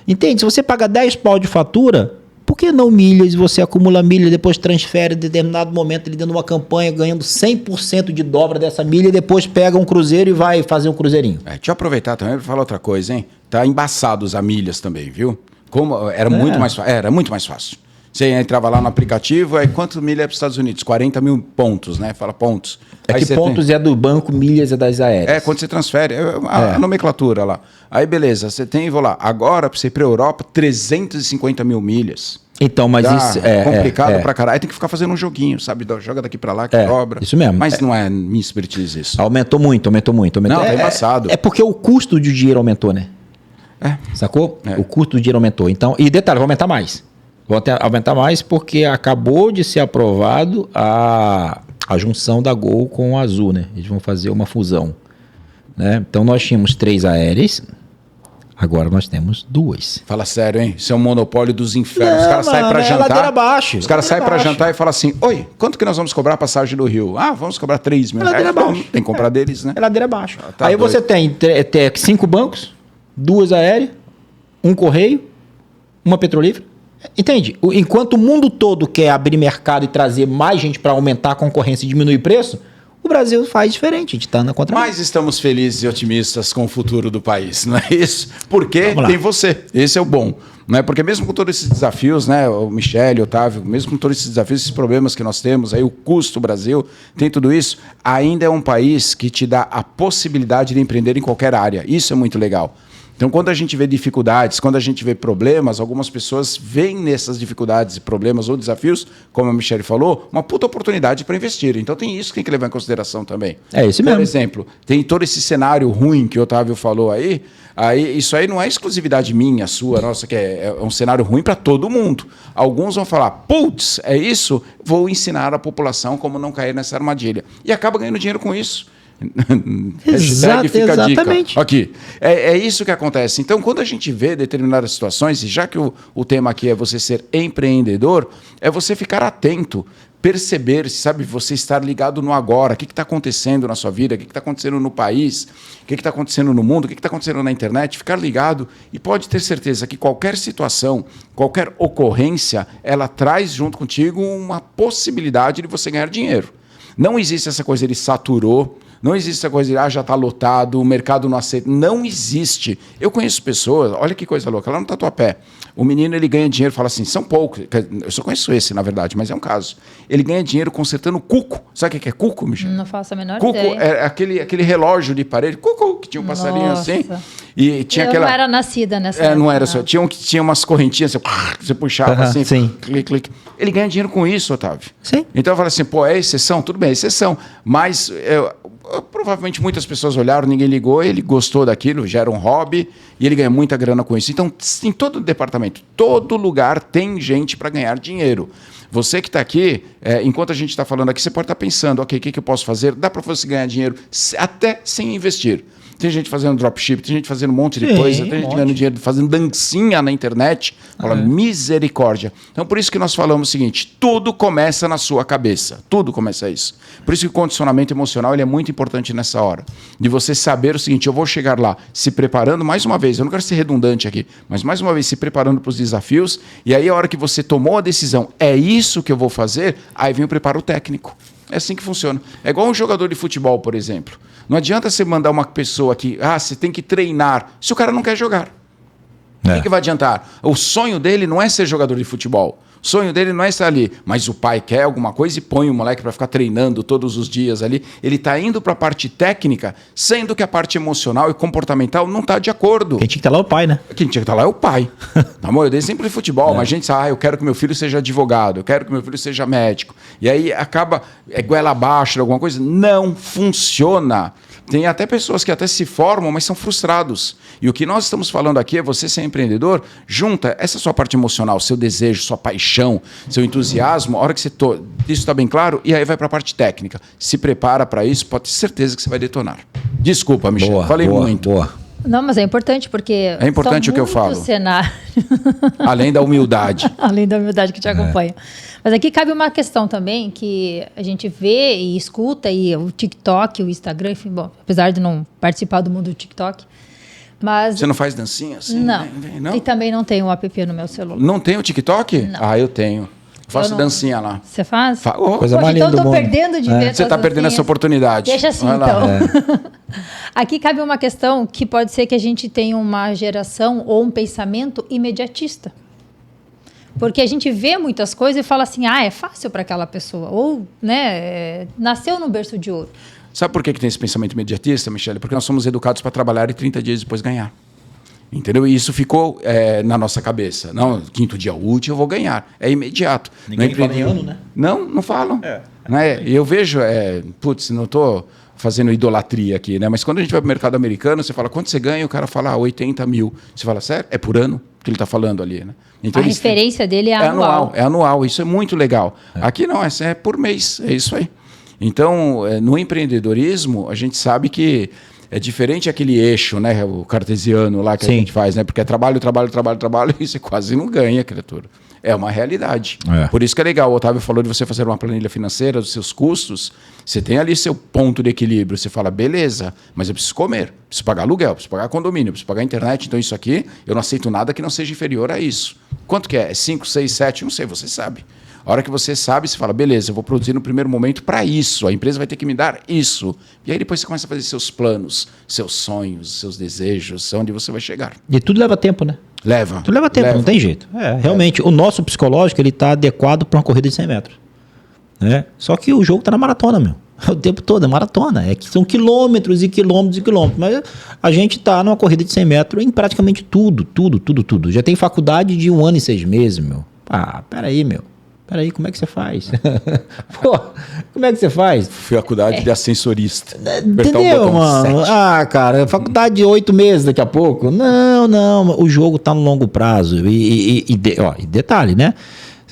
Entende? Se você paga 10 pau de fatura, por que não milhas? Você acumula milha, depois transfere em determinado momento ali dentro de uma campanha, ganhando 100% de dobra dessa milha, e depois pega um cruzeiro e vai fazer um cruzeirinho. Deixa eu aproveitar também para falar outra coisa, hein? Tá embaçado usar milhas também, viu? Como era muito mais fácil. Você entrava lá no aplicativo, aí quanto milha é para os Estados Unidos? 40 mil pontos, né? Fala pontos. É aí que pontos é do banco, milhas é das aéreas. Quando você transfere, a nomenclatura lá. Aí beleza, você tem, vou lá, agora para você ir para a Europa, 350 mil milhas. Então, mas isso é complicado pra caralho. Aí tem que ficar fazendo um joguinho, sabe? Joga daqui pra lá que dobra. Isso mesmo. Mas não é minha expertise isso. Aumentou muito. Não, tá embaçado. É porque o custo do dinheiro aumentou, né? Sacou? O custo do dinheiro aumentou. Então, e detalhe, vai aumentar mais. Aumentar mais porque acabou de ser aprovado a junção da Gol com a Azul, né? Eles vão fazer uma fusão. Né? Então, nós tínhamos 3 aéreas. Agora nós temos 2. Fala sério, hein? Isso é um monopólio dos infernos. Os caras saem pra jantar. Ladeira abaixo. Os caras saem pra jantar e falam assim: oi, quanto que nós vamos cobrar a passagem do Rio? Vamos cobrar 3 mil reais. Tem que comprar deles, né? É ladeira abaixo. Tá aí doido. você tem 5 bancos, 2 aéreas, um correio, uma petrolífera. Entende? Enquanto o mundo todo quer abrir mercado e trazer mais gente para aumentar a concorrência e diminuir o preço, o Brasil faz diferente, a gente está na contramão. Mas estamos felizes e otimistas com o futuro do país, não é isso? Porque tem você, esse é o bom. Não é? Porque mesmo com todos esses desafios, né, o Michele, o Otávio, mesmo com todos esses desafios, esses problemas que nós temos, aí o custo do Brasil, tem tudo isso, ainda é um país que te dá a possibilidade de empreender em qualquer área. Isso é muito legal. Então, quando a gente vê dificuldades, quando a gente vê problemas, algumas pessoas veem nessas dificuldades, problemas ou desafios, como a Michele falou, uma puta oportunidade para investir. Então, tem isso que tem que levar em consideração também. É isso mesmo. Por exemplo, tem todo esse cenário ruim que o Otávio falou aí, isso aí não é exclusividade minha, sua, nossa, que é um cenário ruim para todo mundo. Alguns vão falar, putz, é isso? Vou ensinar a população como não cair nessa armadilha. E acaba ganhando dinheiro com isso. Exatamente. Aqui. É isso que acontece. Então, quando a gente vê determinadas situações, e já que o tema aqui é você ser empreendedor, é você ficar atento, perceber, sabe, você estar ligado no agora, o que está acontecendo na sua vida, o que está acontecendo no país, o que está acontecendo no mundo, o que está acontecendo na internet, ficar ligado e pode ter certeza que qualquer situação, qualquer ocorrência, ela traz junto contigo uma possibilidade de você ganhar dinheiro. Não existe essa coisa, ele saturou. Não existe essa coisa de, já está lotado, o mercado não aceita. Não existe. Eu conheço pessoas, olha que coisa louca, lá no Tatuapé, o menino ele ganha dinheiro, fala assim, são poucos, eu só conheço esse, na verdade, mas é um caso. Ele ganha dinheiro consertando cuco. Sabe o que é cuco, Michel? Não faço a menor cuco ideia. É aquele relógio de parede, cuco, que tinha um passarinho assim. E tinha eu não era nascida nessa época. Não era só. Tinha umas correntinhas, você puxava assim, sim. Clique, clique. Ele ganha dinheiro com isso, Otávio. Sim. Então eu falo assim, pô, é exceção? Tudo bem, é exceção. Mas provavelmente muitas pessoas olharam, ninguém ligou, ele gostou daquilo, gera um hobby e ele ganha muita grana com isso. Então, em todo departamento, todo lugar tem gente para ganhar dinheiro. Você que está aqui, enquanto a gente está falando aqui, você pode estar pensando, ok, o que eu posso fazer? Dá para você ganhar dinheiro até sem investir. Tem gente fazendo dropship, tem gente fazendo um monte de coisa, tem gente ganhando dinheiro, fazendo dancinha na internet. Fala, misericórdia. Então, por isso que nós falamos o seguinte, tudo começa na sua cabeça. Tudo começa isso. Por isso que o condicionamento emocional ele é muito importante nessa hora. De você saber o seguinte, eu vou chegar lá se preparando, mais uma vez, eu não quero ser redundante aqui, mas mais uma vez se preparando para os desafios, e aí a hora que você tomou a decisão, é isso que eu vou fazer, aí vem o preparo técnico. É assim que funciona. É igual um jogador de futebol, por exemplo. Não adianta você mandar uma pessoa que, você tem que treinar, se o cara não quer jogar. O que vai adiantar? O sonho dele não é ser jogador de futebol. O sonho dele não é estar ali. Mas o pai quer alguma coisa e põe o moleque para ficar treinando todos os dias ali. Ele está indo para a parte técnica, sendo que a parte emocional e comportamental não está de acordo. Quem tinha que estar lá é o pai, né? Quem tinha que estar lá é o pai. Amor, eu dei exemplo de futebol, mas a gente sabe, eu quero que meu filho seja advogado, eu quero que meu filho seja médico. E aí acaba goela abaixo de alguma coisa. Não funciona. Tem até pessoas que até se formam, mas são frustrados. E o que nós estamos falando aqui é você ser empreendedor, junta essa sua parte emocional, seu desejo, sua paixão, seu entusiasmo, a hora que você... Isso está bem claro? E aí vai para a parte técnica. Se prepara para isso, pode ter certeza que você vai detonar. Desculpa, Michel, falei muito. Não, mas é importante porque... É importante o que eu falo. Cenário. Além da humildade. Além da humildade que te acompanha. Mas aqui cabe uma questão também que a gente vê e escuta, e o TikTok, o Instagram, enfim, bom, apesar de não participar do mundo do TikTok, mas... Você não faz dancinha assim? Não. Não? E também não tem um app no meu celular. Não tem o TikTok? Não. Ah, eu tenho. Faço dancinha lá. Você faz? Coisa mais linda então eu do tô mundo. perdendo de ver Você está perdendo essa oportunidade. Deixa assim, então. Aqui cabe uma questão que pode ser que a gente tenha uma geração ou um pensamento imediatista. Porque a gente vê muitas coisas e fala assim, é fácil para aquela pessoa. Ou, né, nasceu num berço de ouro. Sabe por que tem esse pensamento imediatista, Michele? Porque nós somos educados para trabalhar e 30 dias depois ganhar. Entendeu? E isso ficou na nossa cabeça. Não, quinto dia útil eu vou ganhar. É imediato. Ninguém fala em ano, né? Não falam. Né? E eu vejo, não estou fazendo idolatria aqui, né? Mas quando a gente vai para o mercado americano, você fala, quanto você ganha? O cara fala, 80 mil. Você fala, sério? É por ano que ele está falando ali, né? Então, a referência dele é anual. É anual, isso é muito legal. Aqui não, é por mês, é isso aí. Então, no empreendedorismo, a gente sabe que é diferente aquele eixo, né, o cartesiano lá que a gente faz, né? Porque é trabalho, e você quase não ganha, criatura. É uma realidade. Por isso que é legal. O Otávio falou de você fazer uma planilha financeira dos seus custos. Você tem ali seu ponto de equilíbrio. Você fala, beleza, mas eu preciso comer, preciso pagar aluguel, preciso pagar condomínio, preciso pagar internet. Então isso aqui, eu não aceito nada que não seja inferior a isso. Quanto que é? É 5, 6, 7? Não sei, você sabe. A hora que você sabe, você fala, beleza, eu vou produzir no primeiro momento para isso. A empresa vai ter que me dar isso. E aí depois você começa a fazer seus planos, seus sonhos, seus desejos, onde você vai chegar. E tudo leva tempo, né? Leva. Tudo leva tempo, não tem jeito. Realmente, o nosso psicológico ele está adequado para uma corrida de 100 metros. Né? Só que o jogo está na maratona, meu. O tempo todo é maratona. São quilômetros e quilômetros e quilômetros. Mas a gente está numa corrida de 100 metros em praticamente tudo. Já tem faculdade de 1 ano e 6 meses, meu. Peraí, meu. Peraí, como é que você faz? Pô, como é que você faz? Faculdade de ascensorista. Entendeu, mano? 7. Cara, faculdade de 8 meses daqui a pouco. Não. O jogo tá no longo prazo. E detalhe, né?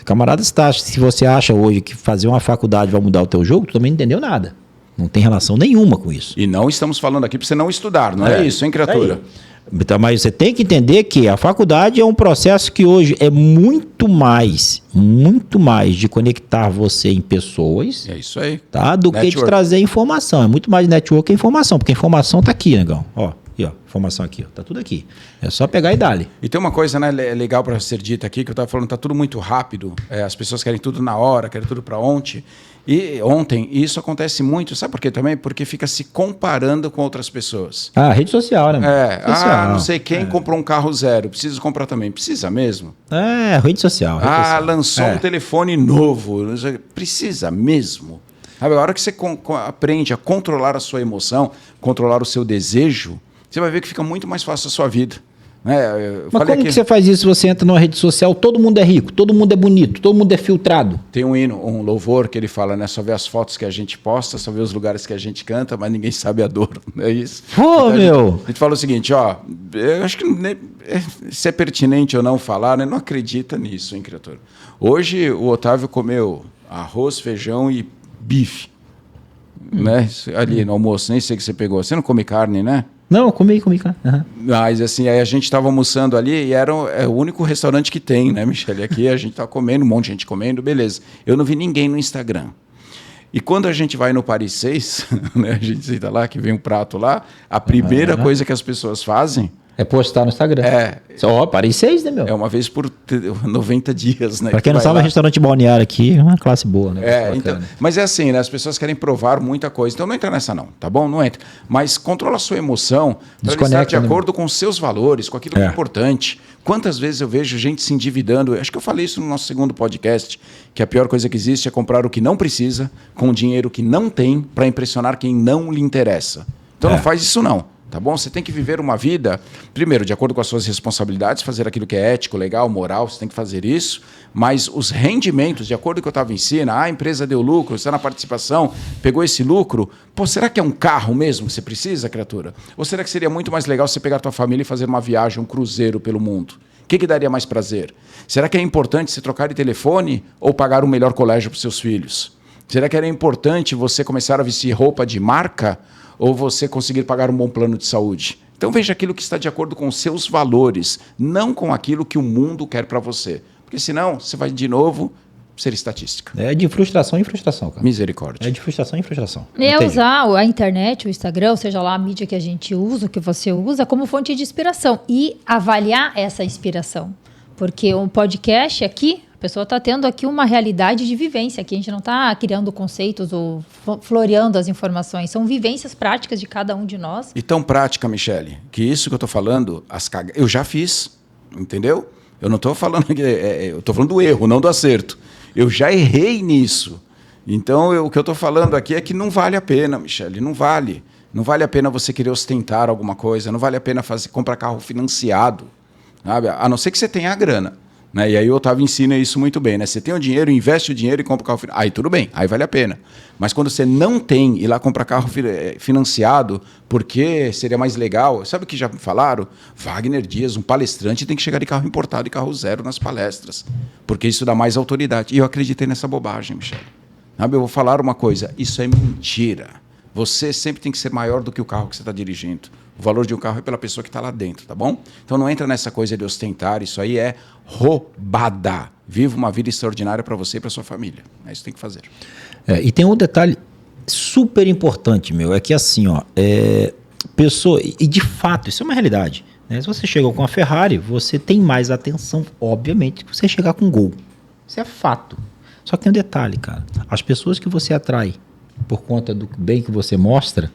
Camarada, se você acha hoje que fazer uma faculdade vai mudar o teu jogo, tu também não entendeu nada. Não tem relação nenhuma com isso. E não estamos falando aqui para você não estudar, não é isso, hein, criatura? Então, mas você tem que entender que a faculdade é um processo que hoje é muito mais de conectar você em pessoas. É isso aí. Tá? Do network. Que de trazer informação. É muito mais network que informação, porque a informação tá aqui, negão. Informação aqui, tá tudo aqui. É só pegar e dar-lhe. E tem uma coisa, né, legal para ser dita aqui, que eu estava falando, tá tudo muito rápido. As pessoas querem tudo na hora, querem tudo para ontem. E isso acontece muito, sabe por quê também? Porque fica se comparando com outras pessoas. Rede social, né? Não sei quem comprou um carro zero, preciso comprar também. Precisa mesmo? Rede social. Lançou um telefone novo, precisa mesmo? Sabe, a hora que você aprende a controlar a sua emoção, controlar o seu desejo, você vai ver que fica muito mais fácil a sua vida. Mas como que você faz isso se você entra numa rede social, todo mundo é rico, todo mundo é bonito, todo mundo é filtrado? Tem um hino, um louvor que ele fala, né? Ser as fotos que a gente posta, só vê os lugares que a gente canta, mas ninguém sabe a dor, não é isso? Pô, então, a gente fala o seguinte, eu acho que se é pertinente ou não falar, né? Não acredita nisso, hein, criatura? Hoje o Otávio comeu arroz, feijão e bife, né? Ali no almoço, nem sei o que você pegou. Você não come carne, né? Não, comi, cara. Uhum. Mas assim, aí a gente estava almoçando ali e era o único restaurante que tem, né, Michele? Aqui a gente estava comendo, um monte de gente comendo, beleza. Eu não vi ninguém no Instagram. E quando a gente vai no Paris 6, né, a gente senta lá, que vem um prato lá, a primeira coisa que as pessoas fazem... É postar no Instagram. Paris 6, né, meu? É uma vez por 90 dias, né? Pra quem não sabe, restaurante balneário aqui é uma classe boa, né? Então, mas é assim, né? As pessoas querem provar muita coisa. Então não entra nessa não, tá bom? Não entra. Mas controla a sua emoção para estar de acordo com os seus valores, com aquilo que é importante. Quantas vezes eu vejo gente se endividando? Acho que eu falei isso no nosso segundo podcast, que a pior coisa que existe é comprar o que não precisa, com dinheiro que não tem, para impressionar quem não lhe interessa. Então não faz isso não. Tá bom? Você tem que viver uma vida, primeiro, de acordo com as suas responsabilidades, fazer aquilo que é ético, legal, moral, você tem que fazer isso, mas os rendimentos, de acordo com o que eu estava ensinando, a empresa deu lucro, você está na participação, pegou esse lucro, pô, será que é um carro mesmo que você precisa, criatura? Ou será que seria muito mais legal você pegar a tua família e fazer uma viagem, um cruzeiro pelo mundo? O que daria mais prazer? Será que é importante você trocar de telefone ou pagar um melhor colégio para os seus filhos? Será que era importante você começar a vestir roupa de marca ou você conseguir pagar um bom plano de saúde? Então veja aquilo que está de acordo com os seus valores, não com aquilo que o mundo quer para você. Porque senão você vai de novo ser estatística. É de frustração em frustração, cara. Misericórdia. É de frustração em frustração. É usar a internet, o Instagram, ou seja lá a mídia que a gente usa, o que você usa, como fonte de inspiração. E avaliar essa inspiração. Porque um podcast aqui, a pessoa está tendo aqui uma realidade de vivência. Aqui a gente não está criando conceitos ou floreando as informações. São vivências práticas de cada um de nós. E tão prática, Michele, que isso que eu estou falando, eu já fiz, entendeu? Eu não estou falando que eu estou falando do erro, não do acerto. Eu já errei nisso. Então, o que eu estou falando aqui é que não vale a pena, Michele, não vale. Não vale a pena você querer ostentar alguma coisa, não vale a pena comprar carro financiado, sabe? A não ser que você tenha a grana. Né? E aí o Otávio ensina isso muito bem. Né? Você tem o dinheiro, investe o dinheiro e compra o carro financiado. Aí tudo bem, aí vale a pena. Mas quando você não tem e lá comprar carro financiado, porque seria mais legal, sabe o que já me falaram? Wagner Dias, um palestrante, tem que chegar de carro importado e carro zero nas palestras, porque isso dá mais autoridade. E eu acreditei nessa bobagem, Michele. Sabe, eu vou falar uma coisa, isso é mentira. Você sempre tem que ser maior do que o carro que você está dirigindo. O valor de um carro é pela pessoa que está lá dentro, tá bom? Então não entra nessa coisa de ostentar, isso aí é roubada. Viva uma vida extraordinária para você e para sua família. É isso que tem que fazer. E tem um detalhe super importante, é que assim, pessoa, e de fato, isso é uma realidade. Né? Se você chega com a Ferrari, você tem mais atenção, obviamente, que você chegar com um Gol. Isso é fato. Só que tem um detalhe, cara. As pessoas que você atrai por conta do bem que você mostra,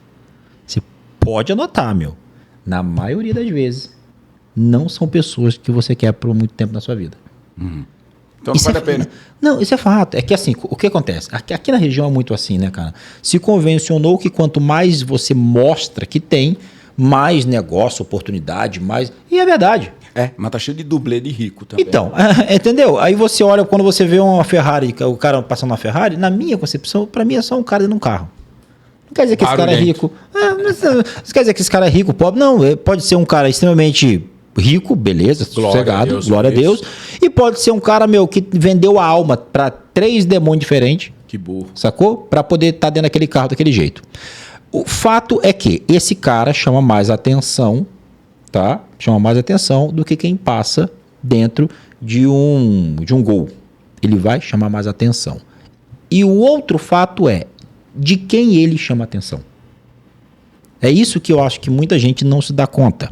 você pode anotar, na maioria das vezes, não são pessoas que você quer por muito tempo na sua vida. Então não vale a pena. Não, isso é fato. É que assim, o que acontece? Aqui na região é muito assim, né, cara? Se convencionou que quanto mais você mostra que tem, mais negócio, oportunidade, mais... E é verdade. Mas tá cheio de dublê de rico também. Então, entendeu? Aí você olha, quando você vê uma Ferrari, o cara passando uma Ferrari, na minha concepção, pra mim é só um cara dentro de um carro. Não quer dizer que esse cara é rico. Não quer dizer que esse cara é rico, pobre. Não, pode ser um cara extremamente rico, beleza, sossegado, glória a Deus. E pode ser um cara, que vendeu a alma pra 3 demônios diferentes. Que burro. Sacou? Pra poder estar dentro daquele carro daquele jeito. O fato é que esse cara chama mais atenção, tá? Chama mais atenção do que quem passa dentro de um Gol. Ele vai chamar mais atenção. E o outro fato é de quem ele chama atenção. É isso que eu acho que muita gente não se dá conta,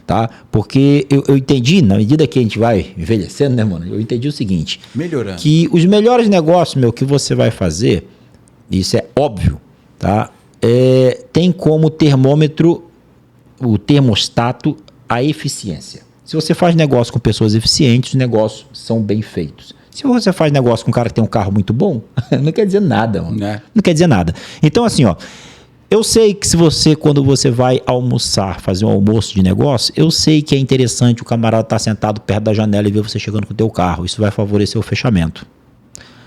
tá? Porque eu entendi, na medida que a gente vai envelhecendo, né, mano? Eu entendi o seguinte. Melhorando. Que os melhores negócios, que você vai fazer, isso é óbvio, tá? Tem como termômetro, o termostato, a eficiência. Se você faz negócio com pessoas eficientes, os negócios são bem feitos. Se você faz negócio com um cara que tem um carro muito bom, não quer dizer nada, mano. Não quer dizer nada. Então, assim, eu sei que quando você vai almoçar, fazer um almoço de negócio, eu sei que é interessante o camarada estar sentado perto da janela e ver você chegando com o teu carro. Isso vai favorecer o fechamento.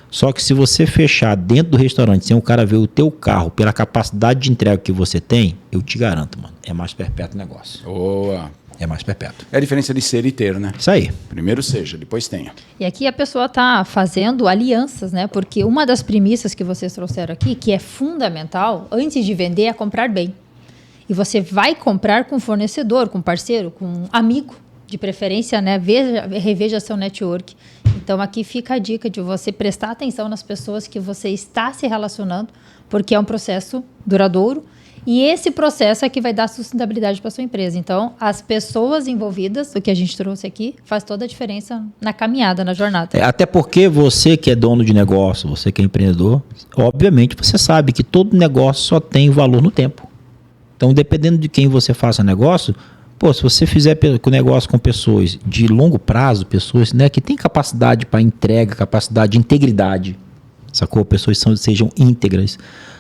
Só que se você fechar dentro do restaurante sem o cara ver o teu carro pela capacidade de entrega que você tem, eu te garanto, mano, é mais perpétuo o negócio. Boa. É mais perpétuo. É a diferença de ser e ter, né? Isso aí. Primeiro seja, depois tenha. E aqui a pessoa está fazendo alianças, né? Porque uma das premissas que vocês trouxeram aqui, que é fundamental, antes de vender, é comprar bem. E você vai comprar com fornecedor, com parceiro, com amigo, de preferência, né? Reveja seu network. Então aqui fica a dica de você prestar atenção nas pessoas que você está se relacionando, porque é um processo duradouro. E esse processo é que vai dar sustentabilidade para sua empresa. Então, as pessoas envolvidas, o que a gente trouxe aqui, faz toda a diferença na caminhada, na jornada. Até porque você que é dono de negócio, você que é empreendedor, obviamente você sabe que todo negócio só tem valor no tempo. Então, dependendo de quem você faça negócio, se você fizer negócio com pessoas de longo prazo, pessoas, né, que têm capacidade para entrega, capacidade de integridade, sacou? Pessoas sejam íntegras.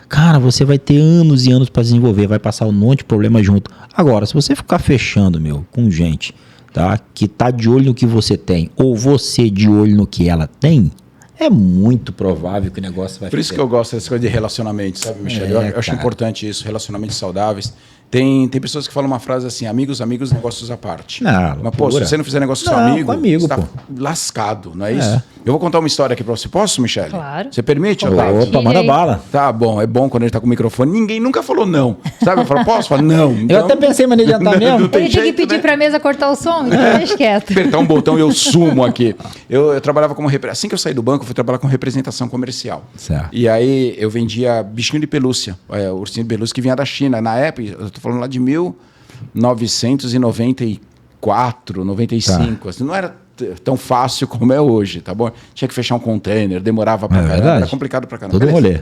Cara, você vai ter anos e anos para desenvolver, vai passar um monte de problema junto. Agora, se você ficar fechando, com gente, tá, que tá de olho no que você tem, ou você de olho no que ela tem, é muito provável que o negócio vai Por isso que eu gosto dessa coisa de relacionamento, sabe, Michel? Eu acho importante isso, relacionamentos saudáveis. Tem pessoas que falam uma frase assim, amigos, negócios à parte. Não, mas, pô, se você não fizer negócio com seu amigo, você tá lascado, não é isso? Eu vou contar uma história aqui pra você. Posso, Michele? Claro. Você permite, Otávio? Opa, manda bala. Tá bom, é bom quando ele tá com o microfone. Ninguém nunca falou não, sabe? Eu falo, posso? Falo, não. Então, eu até pensei em maneira de adiantar mesmo. Ele tem que pedir pra mesa cortar o som, então deixa quieto. Apertar um botão e eu sumo aqui. Eu trabalhava como... Assim que eu saí do banco, eu fui trabalhar com representação comercial. Certo. E aí eu vendia bichinho de pelúcia, ursinho de pelúcia que vinha da China. Na época, eu tô falando lá de 1994, 95. Tá. Assim, não era tão fácil como é hoje, tá bom? Tinha que fechar um container, demorava pra caramba, era complicado pra caramba. Todo rolê.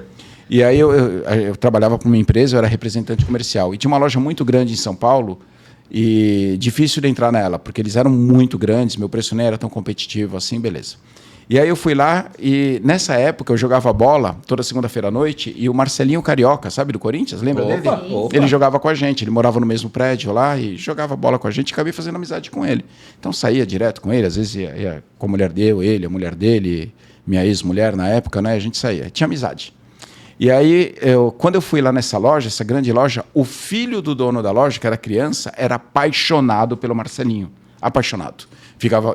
E aí eu trabalhava com uma empresa, eu era representante comercial. E tinha uma loja muito grande em São Paulo e difícil de entrar nela, porque eles eram muito grandes, meu preço nem era tão competitivo assim, beleza. E aí eu fui lá e nessa época eu jogava bola toda segunda-feira à noite e o Marcelinho Carioca, sabe, do Corinthians, lembra dele? Opa. Ele jogava com a gente, ele morava no mesmo prédio lá e jogava bola com a gente e acabei fazendo amizade com ele. Então saía direto com ele, às vezes ia com a mulher dele, a mulher dele, minha ex-mulher na época, né, a gente saía, tinha amizade. E aí, quando eu fui lá nessa loja, essa grande loja, o filho do dono da loja, que era criança, era apaixonado pelo Marcelinho. Apaixonado.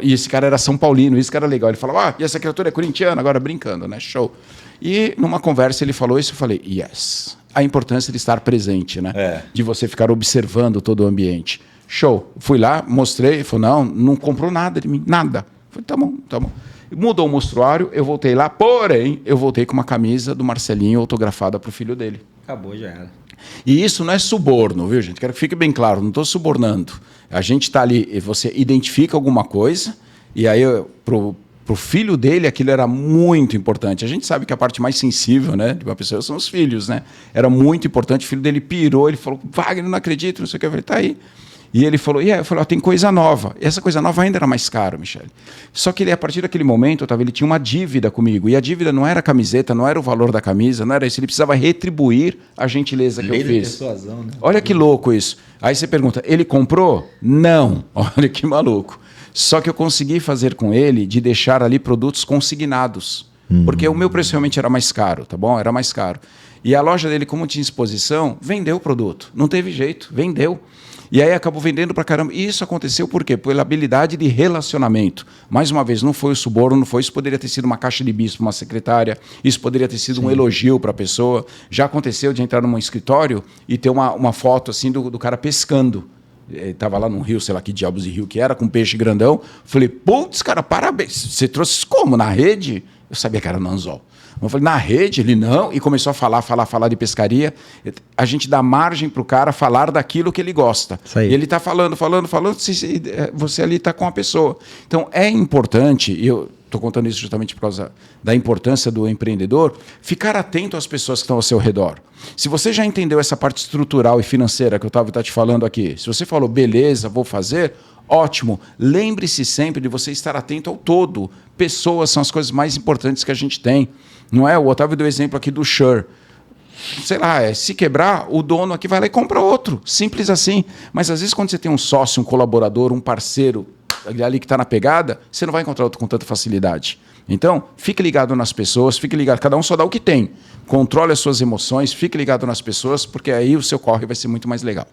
E esse cara era São Paulino, isso que era legal. Ele falava, e essa criatura é corintiana, agora brincando, né? Show. E numa conversa ele falou isso, eu falei, yes. A importância de estar presente, né? De você ficar observando todo o ambiente. Show. Fui lá, mostrei, ele falou, não comprou nada de mim, nada. Eu falei, tá bom. Mudou o mostruário, eu voltei lá, porém, eu voltei com uma camisa do Marcelinho autografada para o filho dele. Acabou, já era. E isso não é suborno, viu, gente? Quero que fique bem claro, não estou subornando. A gente está ali, você identifica alguma coisa, e aí, pro filho dele, aquilo era muito importante. A gente sabe que a parte mais sensível, né, de uma pessoa são os filhos, né? Era muito importante, o filho dele pirou, ele falou, Wagner, não acredito, não sei o que. Eu falei, tá aí. E ele falou, eu falei, tem coisa nova. E essa coisa nova ainda era mais cara, Michele. Só que ele, a partir daquele momento, Otávio, ele tinha uma dívida comigo. E a dívida não era a camiseta, não era o valor da camisa, não era isso. Ele precisava retribuir a gentileza que eu fiz. Persuasão, né? Olha que louco isso. Aí você pergunta, ele comprou? Não. Olha que maluco. Só que eu consegui fazer com ele de deixar ali produtos consignados. Porque o meu preço realmente era mais caro, tá bom? Era mais caro. E a loja dele, como tinha exposição, vendeu o produto. Não teve jeito, vendeu. E aí acabou vendendo pra caramba. E isso aconteceu por quê? Pela habilidade de relacionamento. Mais uma vez, não foi o suborno, não foi. Isso poderia ter sido uma caixa de bis para uma secretária, isso poderia ter sido um elogio para a pessoa. Já aconteceu de entrar num escritório e ter uma foto assim do cara pescando. Estava lá num rio, sei lá que diabos de rio que era, com um peixe grandão. Falei, putz, cara, parabéns. Você trouxe como? Na rede? Eu sabia que era no anzol. Eu falei, na rede? Ele não. E começou a falar de pescaria. A gente dá margem para o cara falar daquilo que ele gosta. E ele está falando. Você ali está com a pessoa. Então, é importante, e eu estou contando isso justamente por causa da importância do empreendedor, ficar atento às pessoas que estão ao seu redor. Se você já entendeu essa parte estrutural e financeira que o Otávio está te falando aqui, se você falou, beleza, vou fazer... Ótimo. Lembre-se sempre de você estar atento ao todo. Pessoas são as coisas mais importantes que a gente tem. Não é? O Otávio deu exemplo aqui do Shure. Sei lá, se quebrar, o dono aqui vai lá e compra outro. Simples assim. Mas às vezes quando você tem um sócio, um colaborador, um parceiro ali que está na pegada, você não vai encontrar outro com tanta facilidade. Então, fique ligado nas pessoas, fique ligado. Cada um só dá o que tem. Controle as suas emoções, fique ligado nas pessoas, porque aí o seu corre vai ser muito mais legal.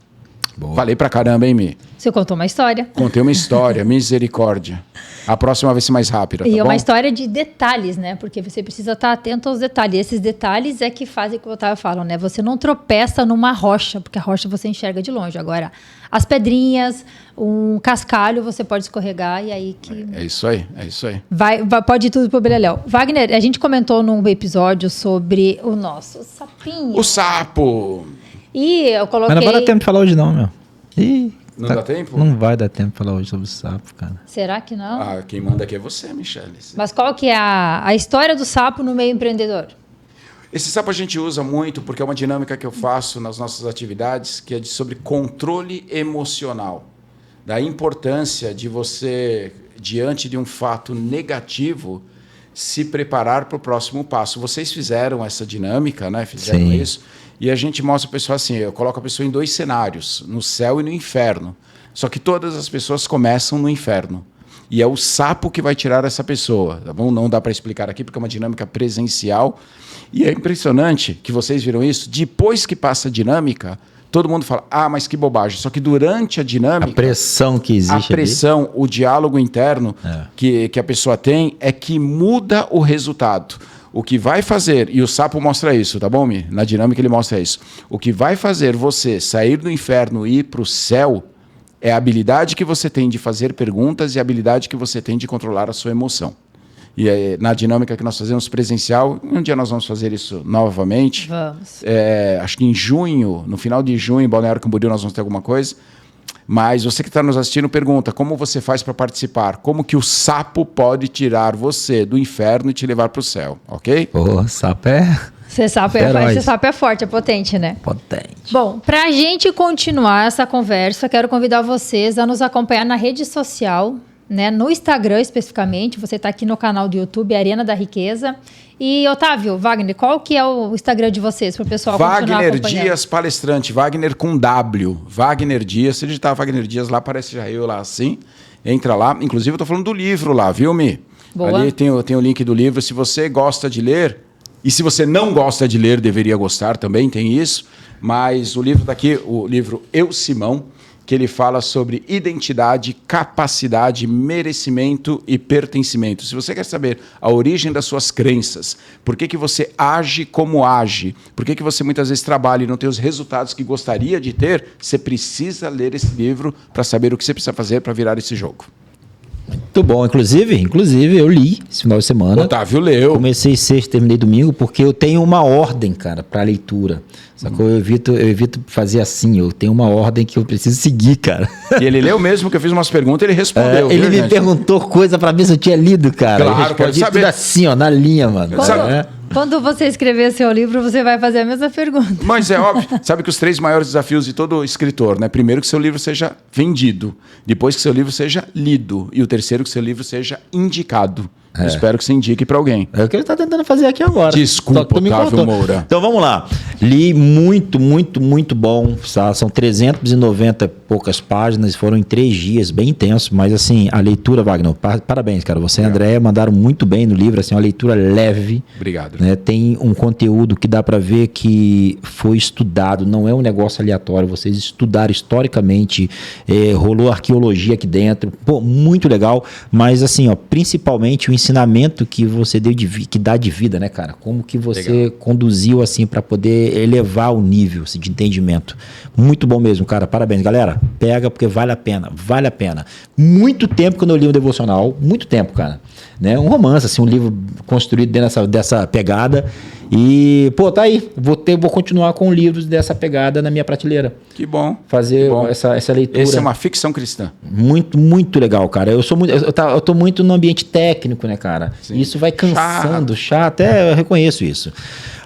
Boa. Falei pra caramba, hein, Mi? Você contou uma história. Contei uma história, misericórdia. A próxima vai ser mais rápida, E tá é uma bom? história de detalhes, né? Porque você precisa estar atento aos detalhes. Esses detalhes é que fazem o que o Otávio fala, né? Você não tropeça numa rocha, porque a rocha você enxerga de longe. Agora, as pedrinhas, um cascalho, você pode escorregar e aí que... É isso aí. Pode ir tudo pro beleléu. Wagner, a gente comentou num episódio sobre o nosso sapinho. O sapo! E eu coloquei... Mas não vai dar tempo de falar hoje não, meu. Não dá tempo? Não vai dar tempo de falar hoje sobre o sapo, cara. Será que não? Ah, quem manda aqui é você, Michele. Mas qual que é a história do sapo no meio empreendedor? Esse sapo a gente usa muito porque é uma dinâmica que eu faço nas nossas atividades, que é sobre controle emocional. Da importância de você, diante de um fato negativo, se preparar para o próximo passo. Vocês fizeram essa dinâmica, né? Fizeram isso. E a gente mostra a pessoa assim, eu coloco a pessoa em 2 cenários, no céu e no inferno. Só que todas as pessoas começam no inferno. E é o sapo que vai tirar essa pessoa, tá bom? Não dá para explicar aqui, porque é uma dinâmica presencial. E é impressionante que vocês viram isso. Depois que passa a dinâmica, todo mundo fala, mas que bobagem. Só que durante a dinâmica... A pressão que existe ali, o diálogo interno que a pessoa tem é que muda o resultado. O que vai fazer, e o sapo mostra isso, tá bom, Mi? Na dinâmica ele mostra isso. O que vai fazer você sair do inferno e ir para o céu é a habilidade que você tem de fazer perguntas e a habilidade que você tem de controlar a sua emoção. E na dinâmica que nós fazemos presencial, um dia nós vamos fazer isso novamente. Vamos. Acho que em junho, no final de junho, em Balneário Camboriú, nós vamos ter alguma coisa. Mas você que está nos assistindo pergunta, como você faz para participar? Como que o sapo pode tirar você do inferno e te levar para o céu, ok? Pô, sapo é... Esse sapo é forte, é potente, né? Potente. Bom, para a gente continuar essa conversa, quero convidar vocês a nos acompanhar na rede social, né? No Instagram especificamente. Você está aqui no canal do YouTube, Arena da Riqueza. E, Otávio, Wagner, qual que é o Instagram de vocês para o pessoal continuar acompanhando? Wagner Dias Palestrante, Wagner com W, Wagner Dias. Se digitar Wagner Dias lá, aparece já eu lá assim. Entra lá. Inclusive, eu estou falando do livro lá, viu, Mi? Boa. Ali tem o link do livro. Se você gosta de ler... E se você não gosta de ler, deveria gostar também, tem isso. Mas o livro daqui, o livro Eu, Simão, que ele fala sobre identidade, capacidade, merecimento e pertencimento. Se você quer saber a origem das suas crenças, por que você age como age, por que você muitas vezes trabalha e não tem os resultados que gostaria de ter, você precisa ler esse livro para saber o que você precisa fazer para virar esse jogo. Muito bom. Inclusive, eu li esse final de semana. Otávio leu. Comecei sexta, terminei domingo, porque eu tenho uma ordem, cara, para leitura. Só que eu evito fazer assim. Eu tenho uma ordem que eu preciso seguir, cara. E ele leu mesmo, que eu fiz umas perguntas, ele respondeu. Ele me perguntou coisa para ver se eu tinha lido, cara. Claro, eu respondi tudo assim, ó, na linha, mano. Quando você escrever seu livro, você vai fazer a mesma pergunta. Mas é óbvio. Sabe que os 3 maiores desafios de todo escritor, né? Primeiro, que seu livro seja vendido. Depois, que seu livro seja lido. E o terceiro, que seu livro seja indicado. Eu espero que você indique para alguém. É o que ele está tentando fazer aqui agora. Desculpa, Otávio Moura. Então vamos lá. Li muito bom. Tá? São 390 e poucas páginas. Foram em 3 dias, bem intenso. Mas assim, a leitura, Wagner, parabéns, cara. Você e a Andréia mandaram muito bem no livro. Assim, uma leitura leve. Obrigado. Né? Tem um conteúdo que dá para ver que foi estudado. Não é um negócio aleatório. Vocês estudaram historicamente. Rolou arqueologia aqui dentro. Pô, muito legal. Mas assim, ó, principalmente o ensinamento que você deu que dá de vida, né, cara? Como que você conduziu assim para poder elevar o nível assim, de entendimento. Muito bom mesmo, cara. Parabéns, galera. Pega porque vale a pena. Vale a pena. Muito tempo que eu não li um devocional. Muito tempo, cara. Né? Um romance, assim, um livro construído dentro dessa pegada. E, pô, tá aí. Vou continuar com livros dessa pegada na minha prateleira. Que bom. Fazer essa leitura. Essa é uma ficção cristã. Muito legal, cara. Eu tô muito no ambiente técnico, né, cara? Sim. Isso vai cansando, chato. Até eu reconheço isso.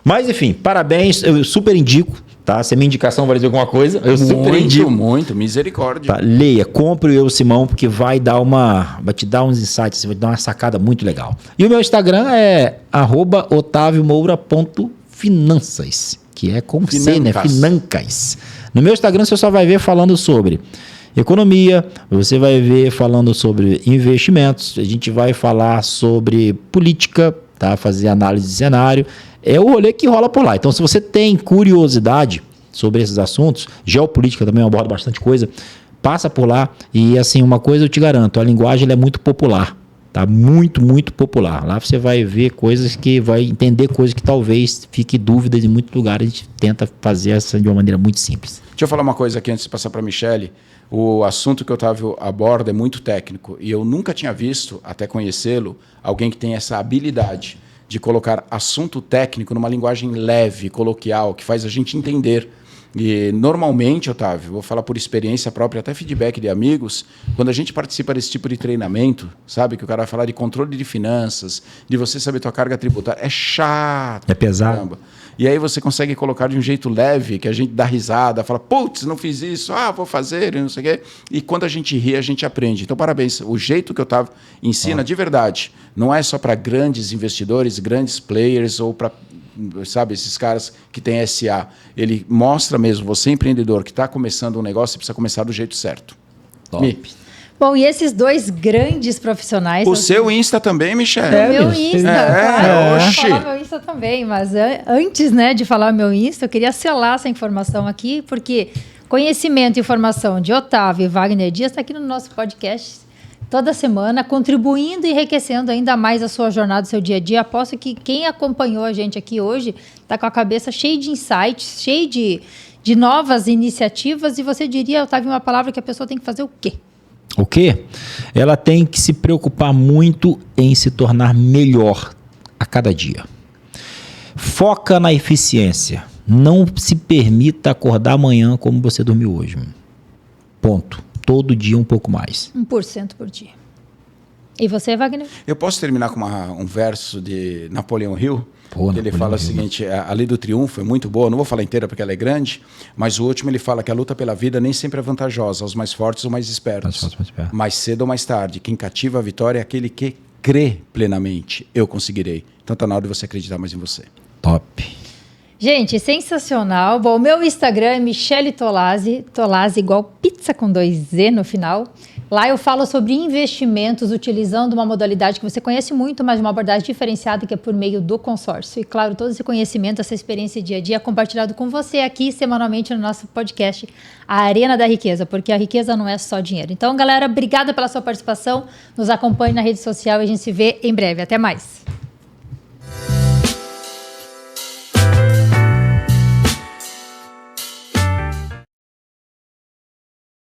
Mas, enfim, parabéns. Eu super indico. Tá? Se a minha indicação vai dizer alguma coisa, eu super indico. Muito, misericórdia. Tá? Leia, compre o Eu, Simão, porque vai te dar uns insights, vai te dar uma sacada muito legal. E o meu Instagram é @otaviomoura.finanças, que é com C, né? Financas. No meu Instagram você só vai ver falando sobre economia, você vai ver falando sobre investimentos, a gente vai falar sobre política, tá? Fazer análise de cenário. É o rolê que rola por lá. Então, se você tem curiosidade sobre esses assuntos, geopolítica também eu abordo bastante coisa, passa por lá e, assim, uma coisa eu te garanto, a linguagem ela é muito popular, tá? Muito popular. Lá você vai ver coisas vai entender coisas que talvez fique dúvidas em muitos lugares, a gente tenta fazer essa de uma maneira muito simples. Deixa eu falar uma coisa aqui antes de passar para a Michele. O assunto que o Otávio aborda é muito técnico e eu nunca tinha visto, até conhecê-lo, alguém que tem essa habilidade de colocar assunto técnico numa linguagem leve, coloquial, que faz a gente entender. E normalmente, Otávio, vou falar por experiência própria, até feedback de amigos, quando a gente participa desse tipo de treinamento, sabe, que o cara vai falar de controle de finanças, de você saber tua carga tributária, é chato. É pesado. Caramba. E aí você consegue colocar de um jeito leve, que a gente dá risada, fala, putz, não fiz isso, vou fazer, não sei o quê. E quando a gente ri, a gente aprende. Então, parabéns. O jeito que o Otávio ensina, de verdade, não é só para grandes investidores, grandes players ou para, sabe, esses caras que têm SA. Ele mostra mesmo, você empreendedor que está começando um negócio, você precisa começar do jeito certo. Top. Bom, e esses dois grandes profissionais... O seu Insta também, Michele? O meu Insta, claro. Eu vou falar meu Insta também, mas antes, né, de falar o meu Insta, eu queria selar essa informação aqui, porque conhecimento e informação de Otávio e Wagner Dias está aqui no nosso podcast toda semana, contribuindo e enriquecendo ainda mais a sua jornada, o seu dia a dia. Aposto que quem acompanhou a gente aqui hoje está com a cabeça cheia de insights, cheia de novas iniciativas, e você diria, Otávio, uma palavra que a pessoa tem que fazer o quê? O quê? Ela tem que se preocupar muito em se tornar melhor a cada dia. Foca na eficiência. Não se permita acordar amanhã como você dormiu hoje. Ponto. Todo dia um pouco mais. 1% por dia. E você, Wagner? Eu posso terminar com um verso de Napoleão Hill? Pô, ele fala o seguinte, a lei do triunfo é muito boa, não vou falar inteira porque ela é grande, mas o último ele fala que a luta pela vida nem sempre é vantajosa aos mais fortes ou mais espertos. Mais cedo ou mais tarde, quem cativa a vitória é aquele que crê plenamente. Eu conseguirei. Então está na hora de você acreditar mais em você. Top. Gente, sensacional. Bom, o meu Instagram é Michele Tolazzi, Tolazzi igual pizza com 2Z no final. Lá eu falo sobre investimentos utilizando uma modalidade que você conhece muito, mas uma abordagem diferenciada, que é por meio do consórcio. E claro, todo esse conhecimento, essa experiência dia a dia é compartilhado com você aqui semanalmente no nosso podcast, A Arena da Riqueza, porque a riqueza não é só dinheiro. Então, galera, obrigada pela sua participação. Nos acompanhe na rede social e a gente se vê em breve. Até mais.